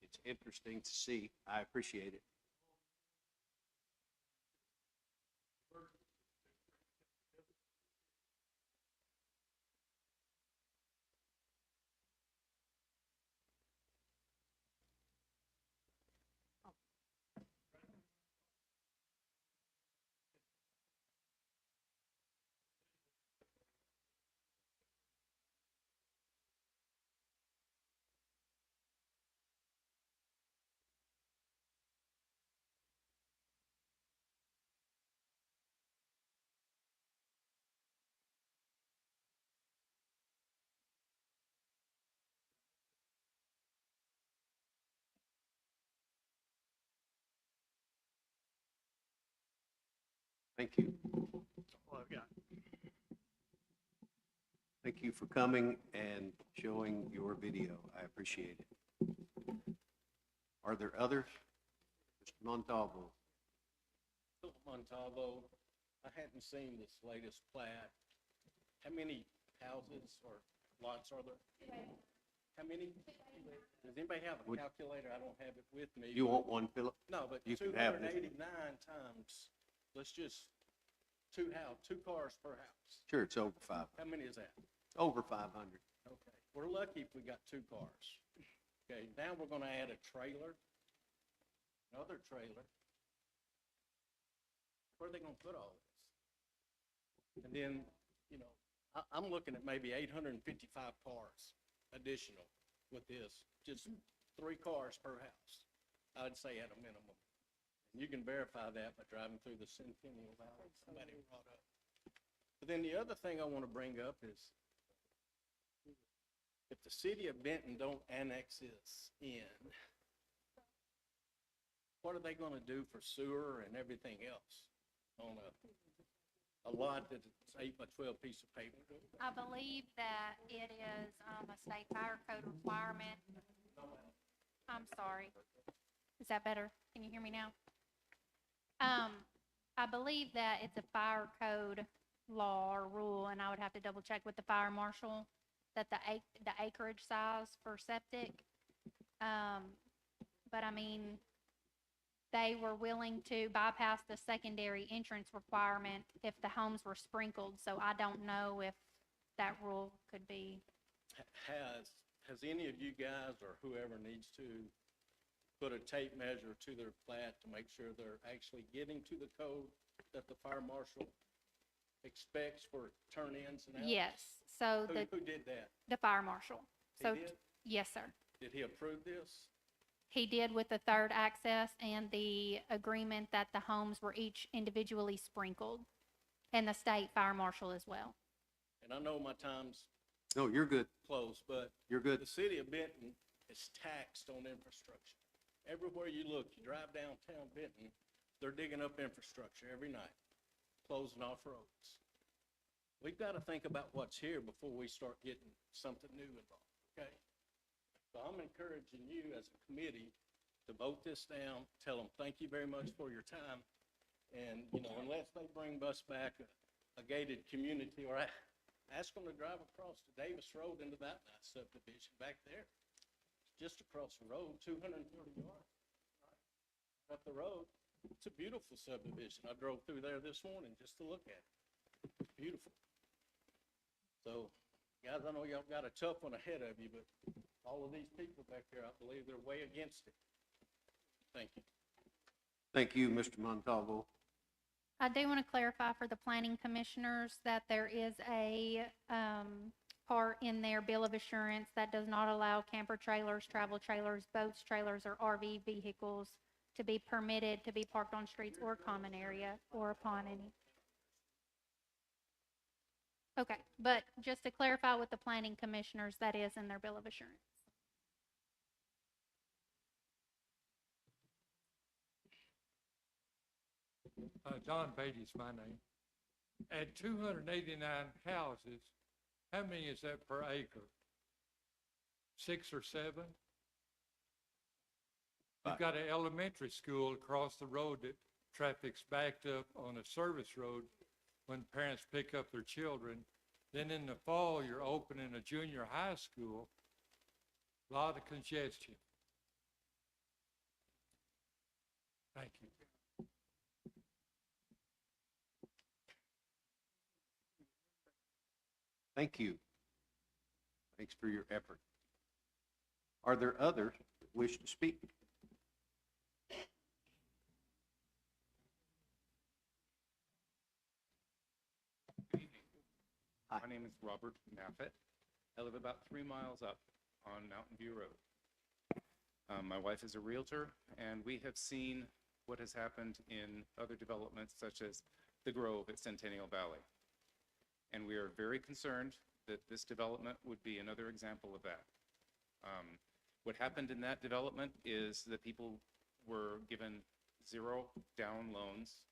It's interesting to see. I appreciate it. Thank you. All I've got. Thank you for coming and showing your video. I appreciate it. Are there others? Mr. Montalvo? Philip Montalvo, I hadn't seen this latest plat. How many houses or lots are there? How many? Does anybody have a Would- calculator? I don't have it with me. You want one, Philip? No, but you two can have hundred this. and 89 times, let's just, 2 cars per house. Sure, it's over 500. How many is that? Over 500. Okay, we're lucky if we got 2 cars. Okay, now we're gonna add a trailer, another trailer. Where are they gonna put all this? And then, I'm looking at maybe 855 cars additional. with this, just 3 cars per house, I'd say at a minimum. And you can verify that by driving through the Centennial Valley, somebody brought up. But then the other thing I want to bring up is, if the city of Benton don't annex this in, what are they going to do for sewer and everything else on a lot that's 8 by 12 piece of paper? I believe that it is, a state fire code requirement. I'm sorry. Is that better? Can you hear me now? I believe that it's a fire code law or rule, and I would have to double check with the fire marshal, that the acreage size for septic. But I mean, they were willing to bypass the secondary entrance requirement if the homes were sprinkled, so I don't know if that rule could be. Has any of you guys or whoever needs to put a tape measure to their plat to make sure they're actually getting to the code that the fire marshal expects for turn-ins and outs? Yes, so Who did that? the fire marshal. He So, did? yes, sir. Did he approve this? He did with the third access and the agreement that the homes were each individually sprinkled, and the state fire marshal as well. And I know my time's No, you're good. close, but You're good. the city of Benton is taxed on infrastructure. Everywhere you look, you drive downtown Benton, they're digging up infrastructure every night, closing off roads. We've got to think about what's here before we start getting something new involved, okay? So I'm encouraging you as a committee to vote this down, tell them, thank you very much for your time. And, you know, unless they bring us back a gated community, or ask them to drive across the Davis Road into that nice subdivision back there. Just across the road, 230 yards. Right up the road. It's a beautiful subdivision. I drove through there this morning just to look at it. Beautiful. So, guys, I know y'all got a tough one ahead of you, but all of these people back there, I believe they're way against it. Thank you. Thank you, Mr. Montalvo. I do want to clarify for the planning commissioners that there is a part in their bill of assurance that does not allow camper trailers, travel trailers, boats, trailers, or RV vehicles to be permitted to be parked on streets or common area or upon any. Okay, but just to clarify with the planning commissioners, that is in their bill of assurance. John Beatty's my name. At 289 houses, how many is that per acre? 6 or 7? You've got an elementary school across the road that traffic's backed up on a service road when parents pick up their children. Then in the fall, you're opening a junior high school. A lot of congestion. Thank you. Thank you. Thanks for your effort. Are there others that wish to speak? Good evening. Hi. My name is Robert Maffett. I live about 3 miles up on Mountain View Road. My wife is a Realtor, and we have seen what has happened in other developments such as the Grove at Centennial Valley. And we are very concerned that this development would be another example of that. What happened in that development is that people were given 0 down loans.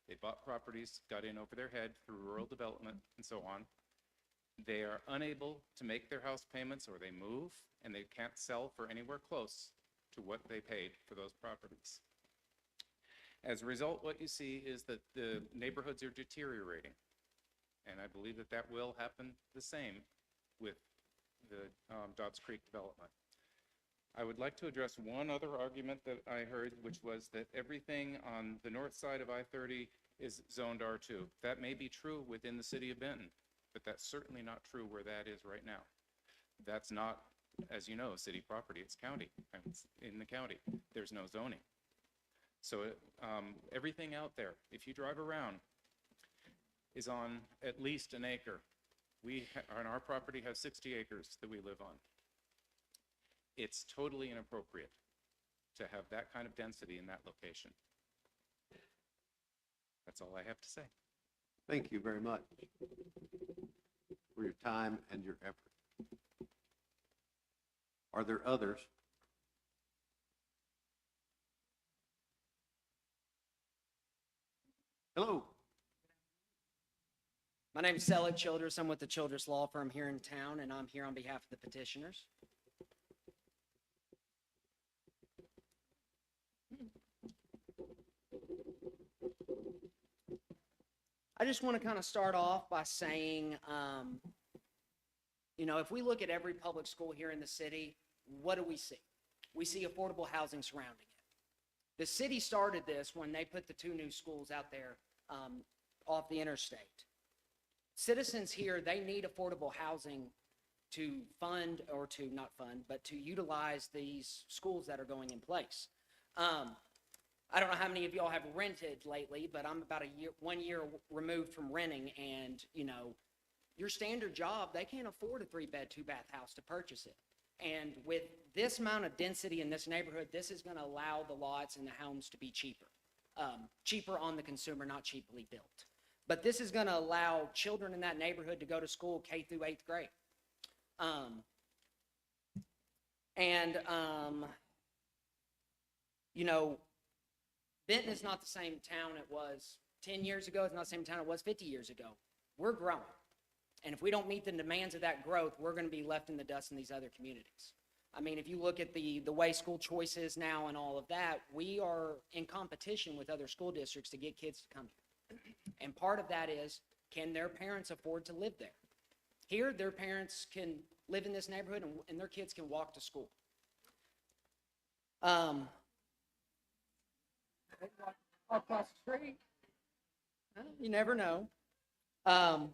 They bought properties, got in over their head through rural development and so on. They are unable to make their house payments, or they move, and they can't sell for anywhere close to what they paid for those properties. As a result, what you see is that the neighborhoods are deteriorating. And I believe that that will happen the same with the Dobbs Creek development. I would like to address one other argument that I heard, which was that everything on the north side of I-30 is zoned R2. That may be true within the city of Benton, but that's certainly not true where that is right now. That's not, as you know, city property, it's county, and it's in the county. There's no zoning. So everything out there, if you drive around, is on at least an acre. We on our property have 60 acres that we live on. It's totally inappropriate to have that kind of density in that location. That's all I have to say. Thank you very much for your time and your effort. Are there others? Hello. My name is Selig Childress. I'm with the Childress Law Firm here in town, and I'm here on behalf of the petitioners. I just want to kind of start off by saying, you know, if we look at every public school here in the city, what do we see? We see affordable housing surrounding it. The city started this when they put the 2 new schools out there off the interstate. Citizens here, they need affordable housing to fund, or to not fund, but to utilize these schools that are going in place. I don't know how many of y'all have rented lately, but I'm about 1 year removed from renting, and you know, your standard job, they can't afford a 3-bed, 2-bath house to purchase it. And with this amount of density in this neighborhood, this is going to allow the lots and the homes to be cheaper. Cheaper on the consumer, not cheaply built. But this is going to allow children in that neighborhood to go to school K through 8th grade. You know, Benton is not the same town it was 10 years ago. It's not the same town it was 50 years ago. We're growing. And if we don't meet the demands of that growth, we're going to be left in the dust in these other communities. I mean, if you look at the way school choice is now and all of that, we are in competition with other school districts to get kids to come here. And part of that is, can their parents afford to live there? Here, their parents can live in this neighborhood and their kids can walk to school. Across the street. You never know. Okay.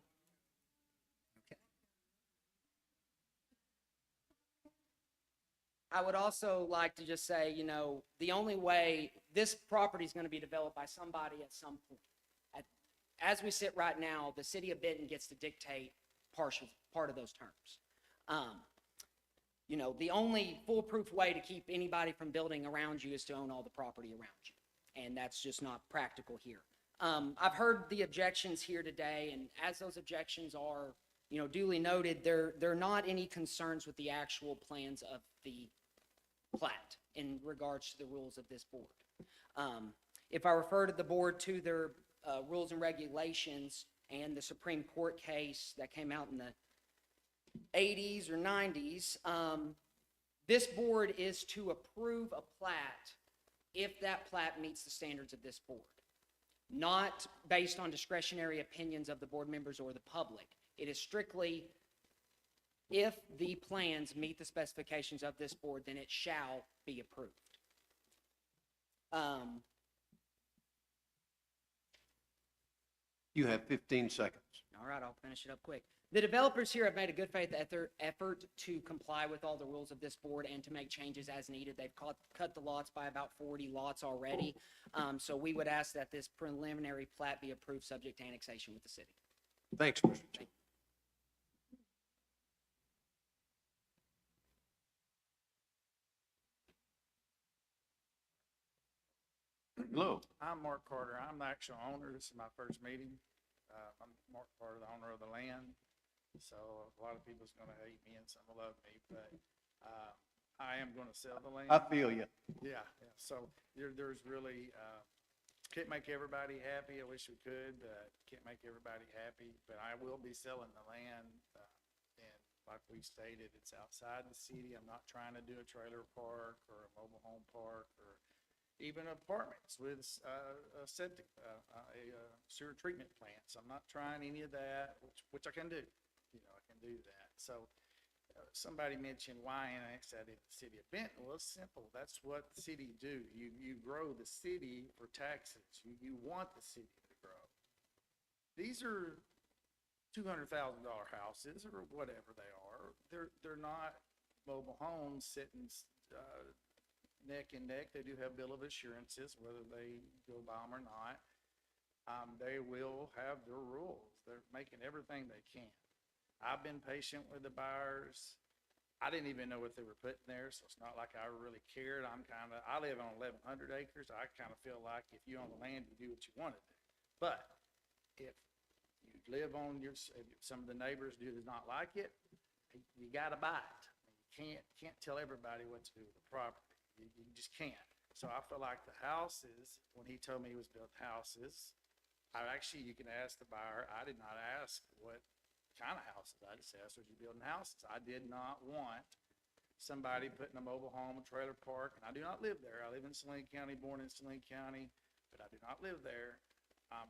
I would also like to just say, you know, the only way this property is going to be developed by somebody at some point. As we sit right now, the city of Benton gets to dictate part of those terms. You know, the only foolproof way to keep anybody from building around you is to own all the property around you. And that's just not practical here. I've heard the objections here today, and as those objections are, you know, duly noted, there are not any concerns with the actual plans of the plat in regards to the rules of this board. If I refer to the board to their rules and regulations and the Supreme Court case that came out in the 80s or 90s, this board is to approve a plat if that plat meets the standards of this board, not based on discretionary opinions of the board members or the public. It is strictly, if the plans meet the specifications of this board, then it shall be approved. You have 15 seconds. All right, I'll finish it up quick. The developers here have made a good faith effort to comply with all the rules of this board and to make changes as needed. They've cut the lots by about 40 lots already. So we would ask that this preliminary plat be approved subject to annexation with the city. Thanks, Mr. Chairman. Hello. I'm Mark Carter. I'm the actual owner. This is my first meeting. I'm Mark Carter, the owner of the land. So a lot of people's going to hate me and some will love me, but I am going to sell the land. I feel you. Yeah. So there's really, can't make everybody happy. I wish we could. Can't make everybody happy, but I will be selling the land. And like we stated, it's outside the city. I'm not trying to do a trailer park or a mobile home park or even apartments with a septic, sewer treatment plants. I'm not trying any of that, which I can do. You know, I can do that. So somebody mentioned why annex that in the city of Benton. Well, it's simple. That's what the city do. You grow the city for taxes. You want the city to grow. These are $200,000 houses or whatever they are. They're not mobile homes sitting neck and neck. They do have bill of assurances, whether they go by them or not. They will have their rules. They're making everything they can. I've been patient with the buyers. I didn't even know what they were putting there, so it's not like I really cared. I live on 1,100 acres. I kind of feel like if you own the land, you do what you want to do. But if you live on if some of the neighbors do not like it, you gotta buy it. You can't tell everybody what to do with the property. You just can't. So I feel like the houses, when he told me he was building houses, you can ask the buyer. I did not ask what kind of houses. I just asked, was you building houses? I did not want somebody putting a mobile home, a trailer park, and I do not live there. I live in Saline County, born in Saline County, but I do not live there.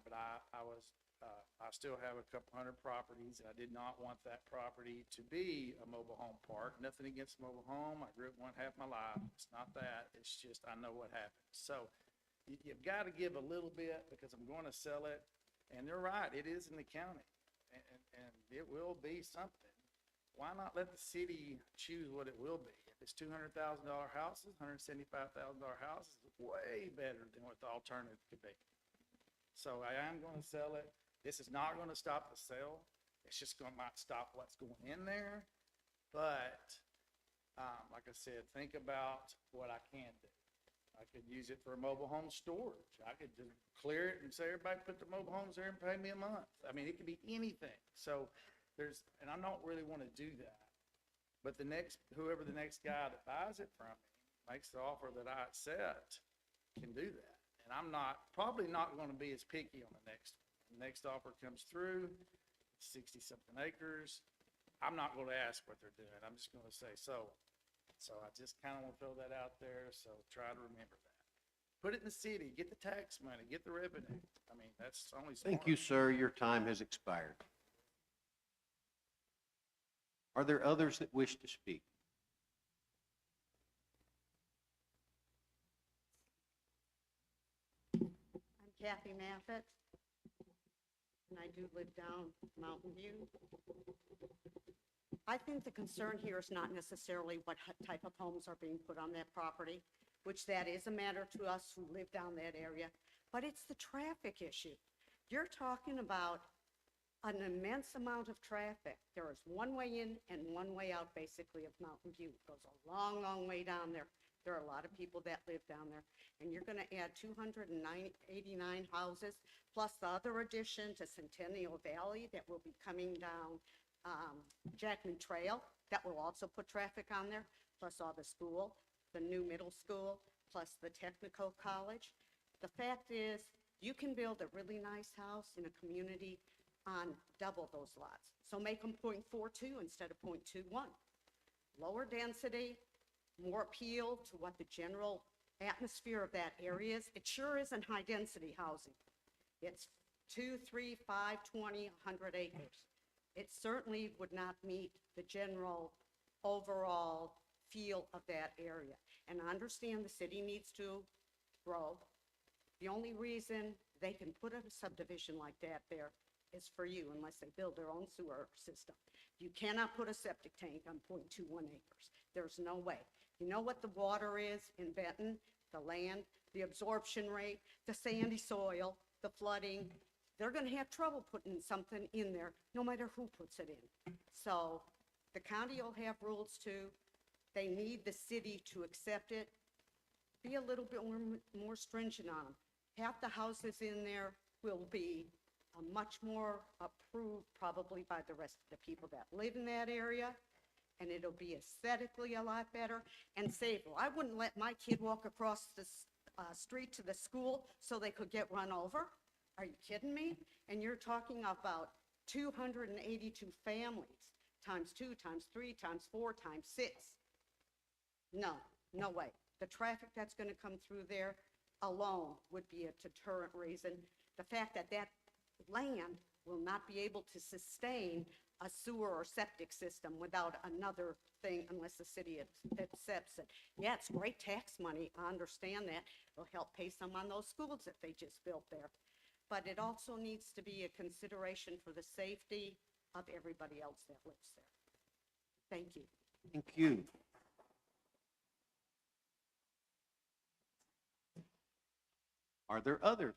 But I still have a couple hundred properties, and I did not want that property to be a mobile home park. Nothing against mobile home. I grew up one half my life. It's not that. It's just I know what happens. So you've got to give a little bit because I'm going to sell it. And they're right. It is in the county. And it will be something. Why not let the city choose what it will be? If it's $200,000 houses, $175,000 houses, it's way better than what the alternative could be. So I am going to sell it. This is not going to stop the sale. It's just might stop what's going in there. But like I said, think about what I can do. I could use it for mobile home storage. I could just clear it and say, everybody put the mobile homes there and pay me a month. I mean, it could be anything. So and I don't really want to do that. But whoever the next guy that buys it from me makes the offer that I accept can do that. And I'm probably not going to be as picky on the next one. The next offer comes through, 60-something acres. I'm not going to ask what they're doing. I'm just going to say so. So I just kind of want to throw that out there, so try to remember that. Put it in the city, get the tax money, get the revenue. I mean, that's only smart. Thank you, sir. Your time has expired. Are there others that wish to speak? I'm Kathy Maffett, and I do live down Mountain View. I think the concern here is not necessarily what type of homes are being put on that property, which that is a matter to us who live down that area, but it's the traffic issue. You're talking about an immense amount of traffic. There is one way in and one way out, basically, of Mountain View. It goes a long, long way down there. There are a lot of people that live down there, and you're going to add 289 houses, plus the other addition to Centennial Valley that will be coming down Jackman Trail, that will also put traffic on there, plus all the school, the new middle school, plus the technical college. The fact is, you can build a really nice house in a community on double those lots. So make them 0.42 instead of 0.21. Lower density, more appeal to what the general atmosphere of that area is. It sure isn't high-density housing. It's 2, 3, 5, 20, 100 acres. It certainly would not meet the general overall feel of that area. And I understand the city needs to grow. The only reason they can put a subdivision like that there is for you, unless they build their own sewer system. You cannot put a septic tank on 0.21 acres. There's no way. You know what the water is in Benton, the land, the absorption rate, the sandy soil, the flooding. They're going to have trouble putting something in there, no matter who puts it in. So the county will have rules too. They need the city to accept it. Be a little bit more stringent on them. Half the houses in there will be much more approved probably by the rest of the people that live in that area, and it'll be aesthetically a lot better and safer. I wouldn't let my kid walk across the street to the school so they could get run over. Are you kidding me? And you're talking about 282 families, times 2, times 3, times 4, times 6. No, no way. The traffic that's going to come through there alone would be a deterrent reason. The fact that that land will not be able to sustain a sewer or septic system without another thing unless the city accepts it. Yeah, it's great tax money. I understand that. It'll help pay some on those schools that they just built there. But it also needs to be a consideration for the safety of everybody else that lives there. Thank you. Thank you. Are there others?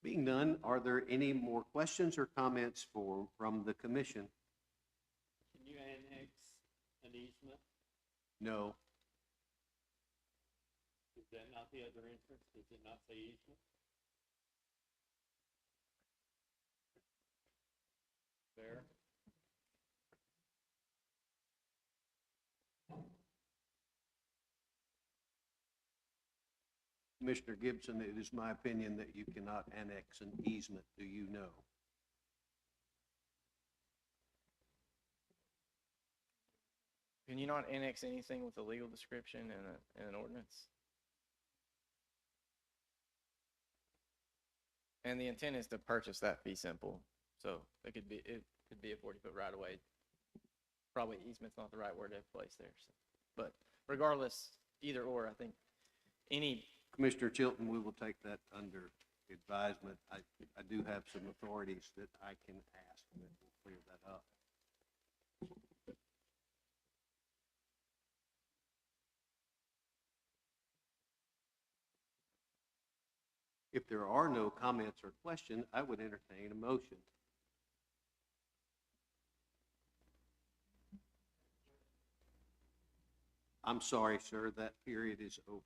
Being none, are there any more questions or comments from the commission? Can you annex an easement? No. Is that not the other entrance? Does it not say easement? There. Commissioner Gibson, it is my opinion that you cannot annex an easement. Do you know? Can you not annex anything with a legal description in an ordinance? And the intent is to purchase that fee simple, so it could be a 40-foot right of way. Probably easement's not the right word to place there, so. But regardless, either or, I think any. Commissioner Chilton, we will take that under advisement. I do have some authorities that I can ask that will clear that up. If there are no comments or questions, I would entertain a motion. I'm sorry, sir, that period is over.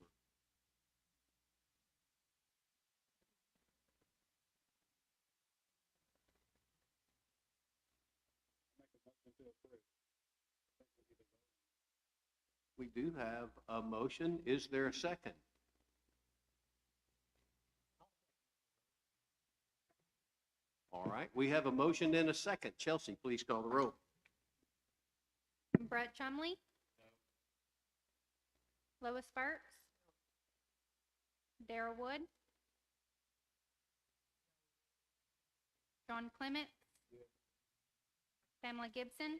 We do have a motion. Is there a second? All right, we have a motion and a second. Chelsea, please call the roll. Brett Chumley. Lois Sparks. Darrell Wood. John Clement. Pamela Gibson.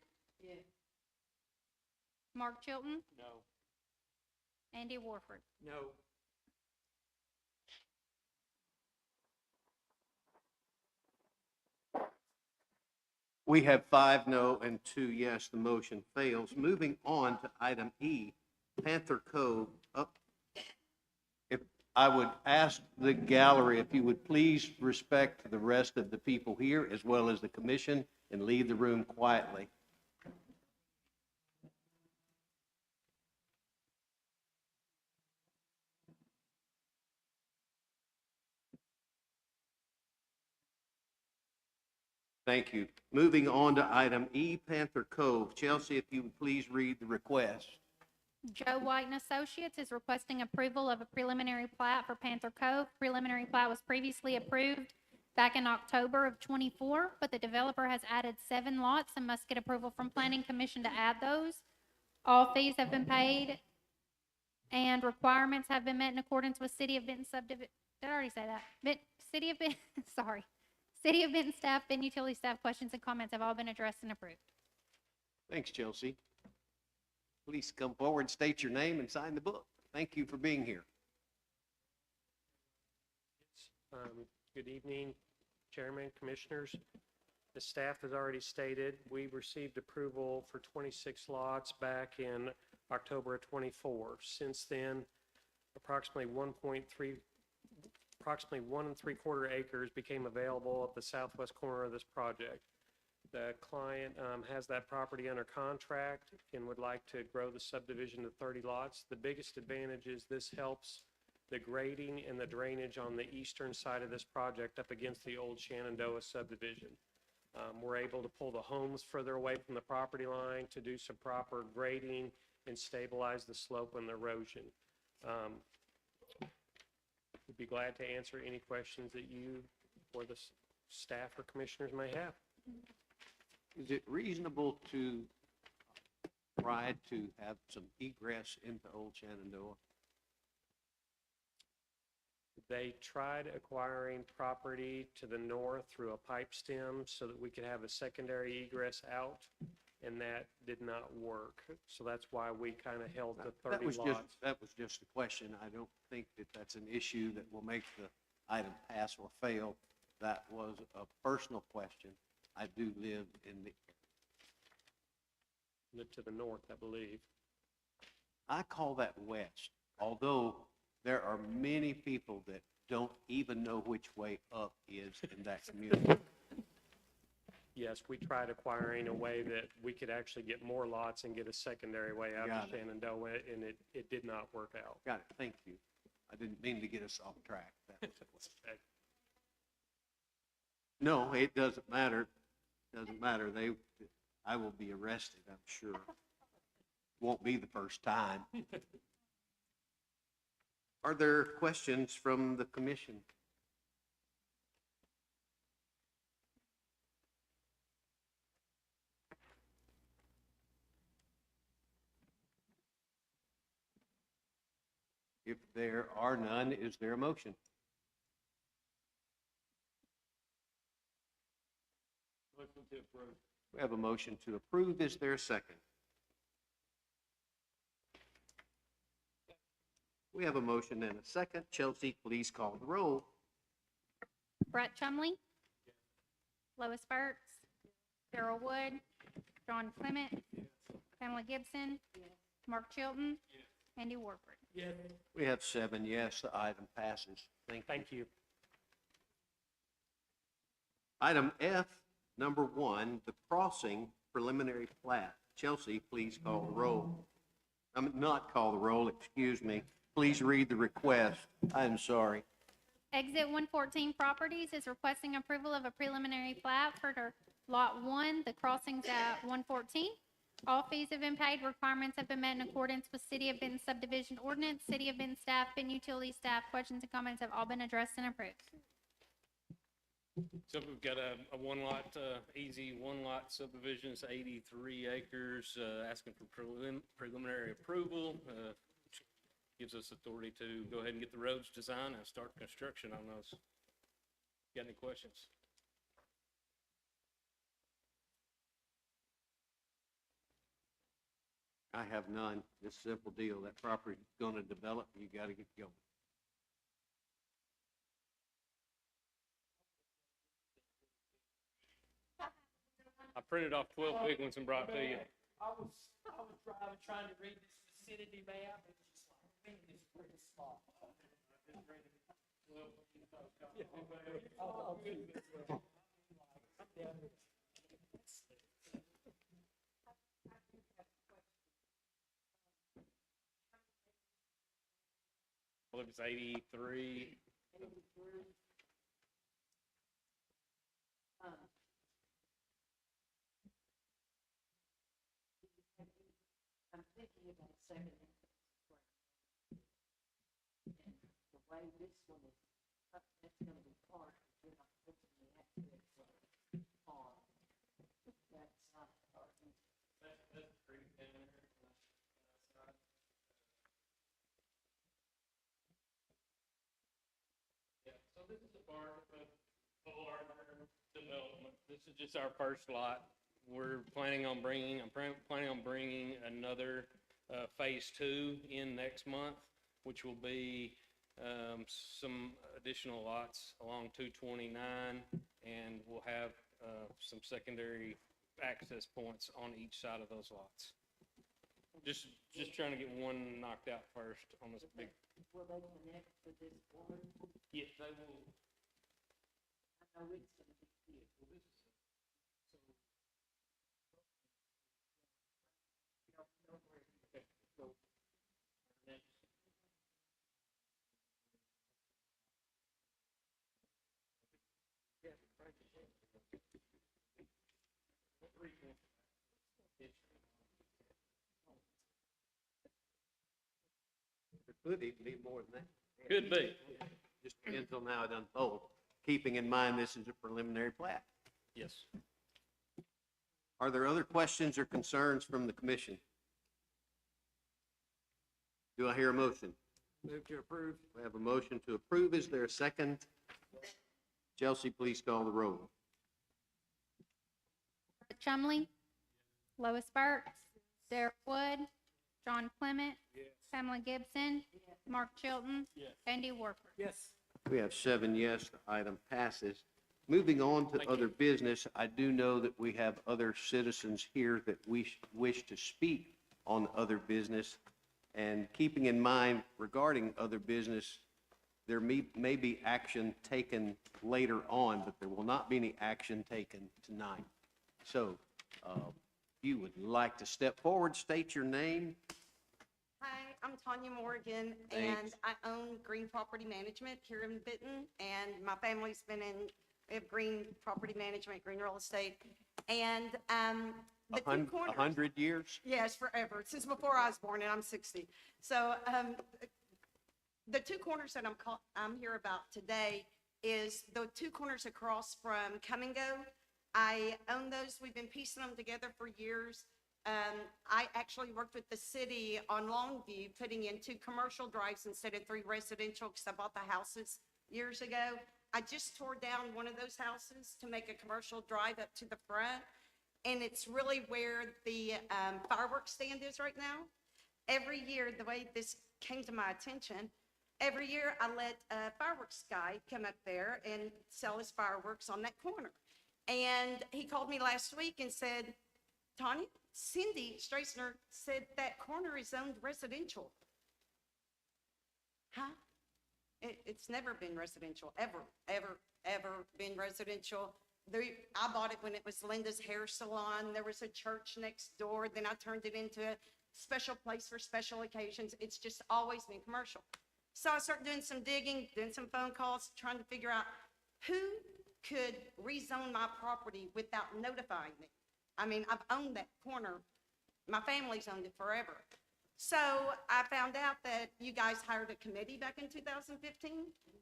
Mark Chilton. No. Andy Warford. No. We have 5 no and 2 yes. The motion fails. Moving on to item E, Panther Cove. If I would ask the gallery if you would please respect the rest of the people here as well as the commission and leave the room quietly. Thank you. Moving on to item E, Panther Cove. Chelsea, if you would please read the request. Joe White and Associates is requesting approval of a preliminary plat for Panther Cove. Preliminary plat was previously approved back in October of '24, but the developer has added 7 lots and must get approval from Planning Commission to add those. All fees have been paid and requirements have been met in accordance with City of Benton subdivision. Did I already say that? City of Benton, sorry. City of Benton staff, Benton utility staff questions and comments have all been addressed and approved. Thanks, Chelsea. Please come forward, state your name, and sign the book. Thank you for being here. Good evening, Chairman, Commissioners. The staff has already stated, we received approval for 26 lots back in October of '24. Since then, approximately 1 3/4 acres became available at the southwest corner of this project. The client has that property under contract and would like to grow the subdivision to 30 lots. The biggest advantage is this helps the grading and the drainage on the eastern side of this project up against the old Shenandoah subdivision. We're able to pull the homes further away from the property line to do some proper grading and stabilize the slope and the erosion. We'd be glad to answer any questions that you or the staff or commissioners may have. Is it reasonable to try to have some egress into Old Shenandoah? They tried acquiring property to the north through a pipe stem so that we could have a secondary egress out, and that did not work. So that's why we kind of held the 30 lots. That was just a question. I don't think that that's an issue that will make the item pass or fail. That was a personal question. I do live in the Live to the north, I believe. I call that west, although there are many people that don't even know which way up is in that community. Yes, we tried acquiring a way that we could actually get more lots and get a secondary way out Got of it. Shenandoah, and it did not work out. Got it, thank you. I didn't mean to get us off track. That was it. No, it doesn't matter. Doesn't matter. I will be arrested, I'm sure. Won't be the first time. Are there questions from the commission? If there are none, is there a motion? Motion to approve. We have a motion to approve. Is there a second? We have a motion and a second. Chelsea, please call the roll. Brett Chumley. Lois Burks. Daryl Wood. John Clement. Pamela Gibson. Mark Chilton. Andy Warford. Yes. We have 7 yes, the item passes. Thank you. Thank you. Item F, number 1, the crossing preliminary plat. Chelsea, please call the roll. Not call the roll, excuse me. Please read the request. I'm sorry. Exit 114 Properties is requesting approval of a preliminary plat for their Lot 1, the crossings at 114. All fees have been paid, requirements have been met in accordance with City of Benton subdivision ordinance. City of Benton staff, Benton utility staff, questions and comments have all been addressed and approved. So we've got a easy one-lot subdivision, it's 83 acres, asking for preliminary approval. Which gives us authority to go ahead and get the roads designed and start construction on those. Got any questions? I have none. It's a simple deal. That property is going to develop, you got to get going. I printed off 12 big ones and brought to you. I was driving, trying to read this vicinity map, and it's just like, man, it's pretty small. Well, it was 83. I'm thinking about second. And the way this one is, that's gonna be part, you're not putting the access on that side. That's pretty thin. Yeah, so this is a part of a larger development. This is just our first lot. I'm planning on bringing another phase 2 in next month, which will be some additional lots along 229, and we'll have some secondary access points on each side of those lots. Just trying to get one knocked out first on this big. Will they connect with this board? Yes, they will. I know it's gonna be here. It could even be more than that. Could be. Just depends on how it unfolds, keeping in mind this is a preliminary plat. Yes. Are there other questions or concerns from the commission? Do I hear a motion? Move to approve. We have a motion to approve. Is there a second? Chelsea, please call the roll. Brett Chumley. Lois Burks. Daryl Wood. John Clement. Pamela Gibson. Mark Chilton. Andy Warford. Yes. We have 7 yes, the item passes. Moving on to other business, I do know that we have other citizens here that wish to speak on other business. And keeping in mind regarding other business, There may be action taken later on, but there will not be any action taken tonight. So, if you would like to step forward, state your name. Hi, I'm Tanya Morgan, Thanks. and I own Green Property Management here in Benton, and my family's been in, we have Green Property Management, Green Real Estate, and, the two corners. 100 years? Yes, forever, since before I was born, and I'm 60. So, the two corners that I'm here about today is the two corners across from Come and Go. I own those. We've been piecing them together for years. I actually worked with the city on Longview, putting in 2 commercial drives instead of 3 residential, because I bought the houses years ago. I just tore down one of those houses to make a commercial drive up to the front, and it's really where the fireworks stand is right now. Every year, the way this came to my attention, every year I let a fireworks guy come up there and sell his fireworks on that corner. And he called me last week and said, Tanya, Cindy Straisner said that corner is zoned residential. Huh? It's never been residential, ever, ever, ever been residential. I bought it when it was Linda's Hair Salon. There was a church next door. Then I turned it into a special place for special occasions. It's just always been commercial. So I started doing some digging, doing some phone calls, trying to figure out who could rezone my property without notifying me. I mean, I've owned that corner. My family's owned it forever. So I found out that you guys hired a committee back in 2015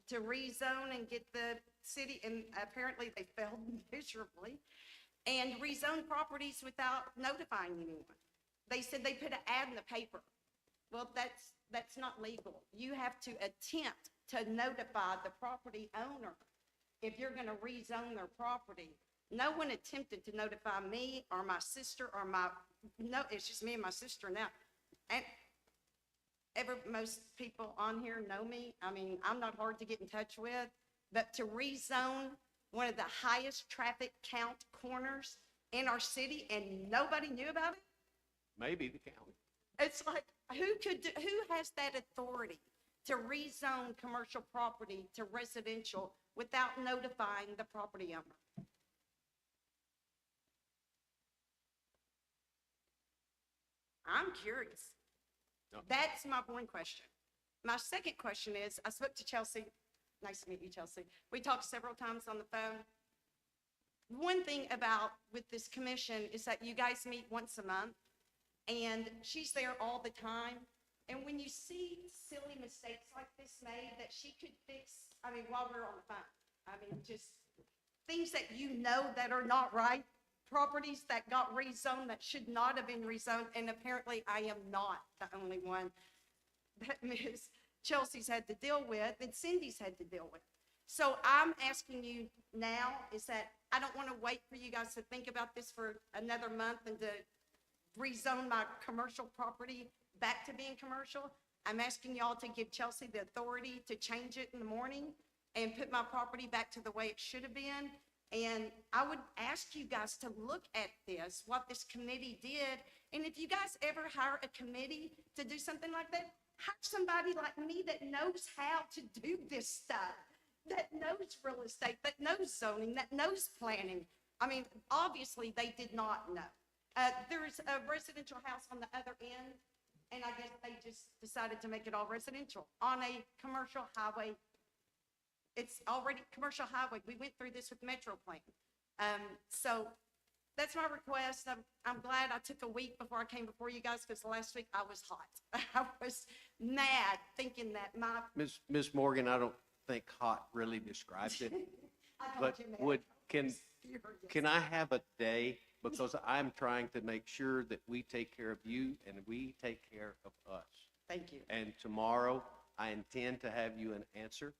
to rezone and get the city, and apparently they failed miserably, and rezone properties without notifying anyone. They said they put an ad in the paper. Well, that's not legal. You have to attempt to notify the property owner if you're gonna rezone their property. No one attempted to notify me or my sister or no, it's just me and my sister now. And most people on here know me. I mean, I'm not hard to get in touch with, but to rezone one of the highest traffic count corners in our city and nobody knew about it? Maybe the county. It's like, who has that authority to rezone commercial property to residential without notifying the property owner? I'm curious. No. That's my one question. My second question is, I spoke to Chelsea. Nice to meet you, Chelsea. We talked several times on the phone. One thing about with this commission is that you guys meet once a month, and she's there all the time. And when you see silly mistakes like this made that she could fix, I mean, while we're on the phone, I mean, just things that you know that are not right, properties that got rezoned that should not have been rezoned, and apparently I am not the only one that Ms. Chelsea's had to deal with and Cindy's had to deal with. So I'm asking you now is that I don't want to wait for you guys to think about this for another month and to rezone my commercial property back to being commercial. I'm asking y'all to give Chelsea the authority to change it in the morning and put my property back to the way it should have been. And I would ask you guys to look at this, what this committee did. And if you guys ever hire a committee to do something like that, hire somebody like me that knows how to do this stuff, that knows real estate, that knows zoning, that knows planning. I mean, obviously they did not know. There's a residential house on the other end, and I guess they just decided to make it all residential on a commercial highway. It's already commercial highway. We went through this with Metro Plan. So that's my request. I'm glad I took a week before I came before you guys, because last week I was hot. I was mad thinking that my. Ms. Morgan, I don't think hot really describes it. I But told you, man. can I have a day? Because I'm trying to make sure that we take care of you and we take care of us. Thank you. And tomorrow, I intend to have you an answer.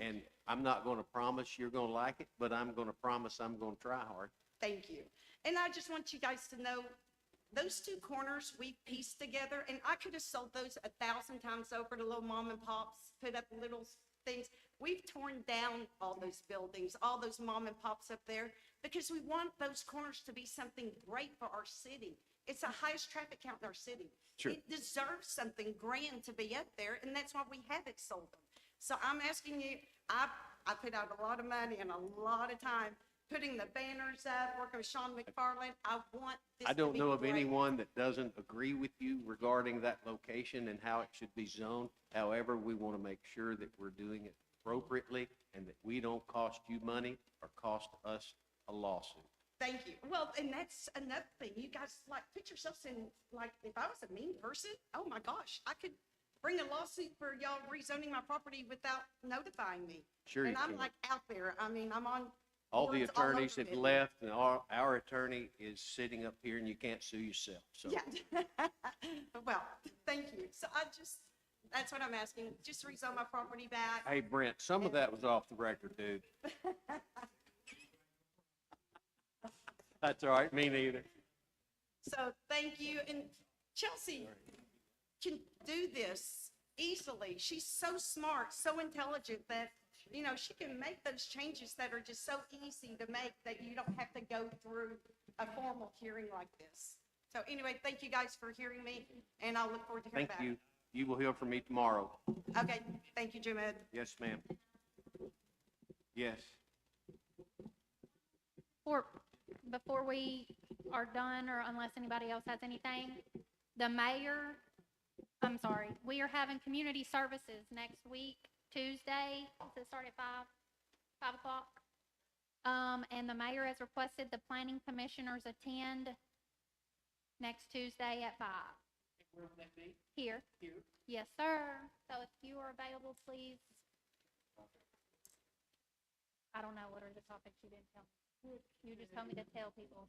And I'm not going to promise you're going to like it, but I'm going to promise I'm going to try hard. Thank you. And I just want you guys to know, those two corners we pieced together, and I could have sold those 1,000 times over to little mom and pops, put up little things. We've torn down all those buildings, all those mom and pops up there, because we want those corners to be something great for our city. It's the highest traffic count in our city. Sure. It deserves something grand to be up there, and that's why we have it sold them. So I'm asking you, I put out a lot of money and a lot of time putting the banners up, working with Sean McFarland. I want this I to don't be know of great. anyone that doesn't agree with you regarding that location and how it should be zoned. However, we want to make sure that we're doing it appropriately and that we don't cost you money or cost us a lawsuit. Thank you. Well, and that's another thing. You guys like put yourselves in, like, if I was a mean person, oh my gosh, I could bring a lawsuit for y'all rezoning my property without notifying me. Sure you And I'm can. like out there. I mean, I'm on. All the boards all attorneys over have it. left and our attorney is sitting up here and you can't sue yourself. So Yeah. Well, thank you. So that's what I'm asking. Just rezone my property back. hey, Brent, some of that was off the record, dude. That's all right. Me neither. So thank you. And Chelsea can do this easily. She's so smart, so intelligent that, you know, she can make those changes that are just so easy to make that you don't have to go through a formal hearing like this. So anyway, thank you guys for hearing me, and I'll look forward to hearing Thank back. you. You will hear from me tomorrow. Okay, thank you, Jim Ed. Yes, ma'am. Yes. Before we are done, or unless anybody else has anything, we are having community services next week, Tuesday. Does it start at 5 o'clock? And the mayor has requested the planning commissioners attend next Tuesday at 5. Where would that be? Here. Here? Yes, sir. So if you are available, please. I don't know, what are the topics you didn't tell me? You just told me to tell people.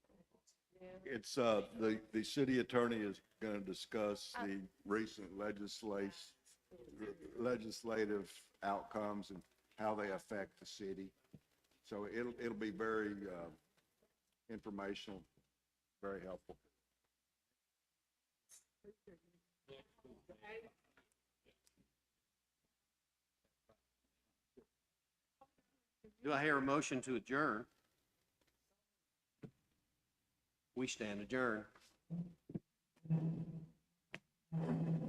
It's, the city attorney is going to discuss the recent legislative outcomes and how they affect the city. So it'll be very, informational, very helpful. Do I hear a motion to adjourn? We stand adjourned.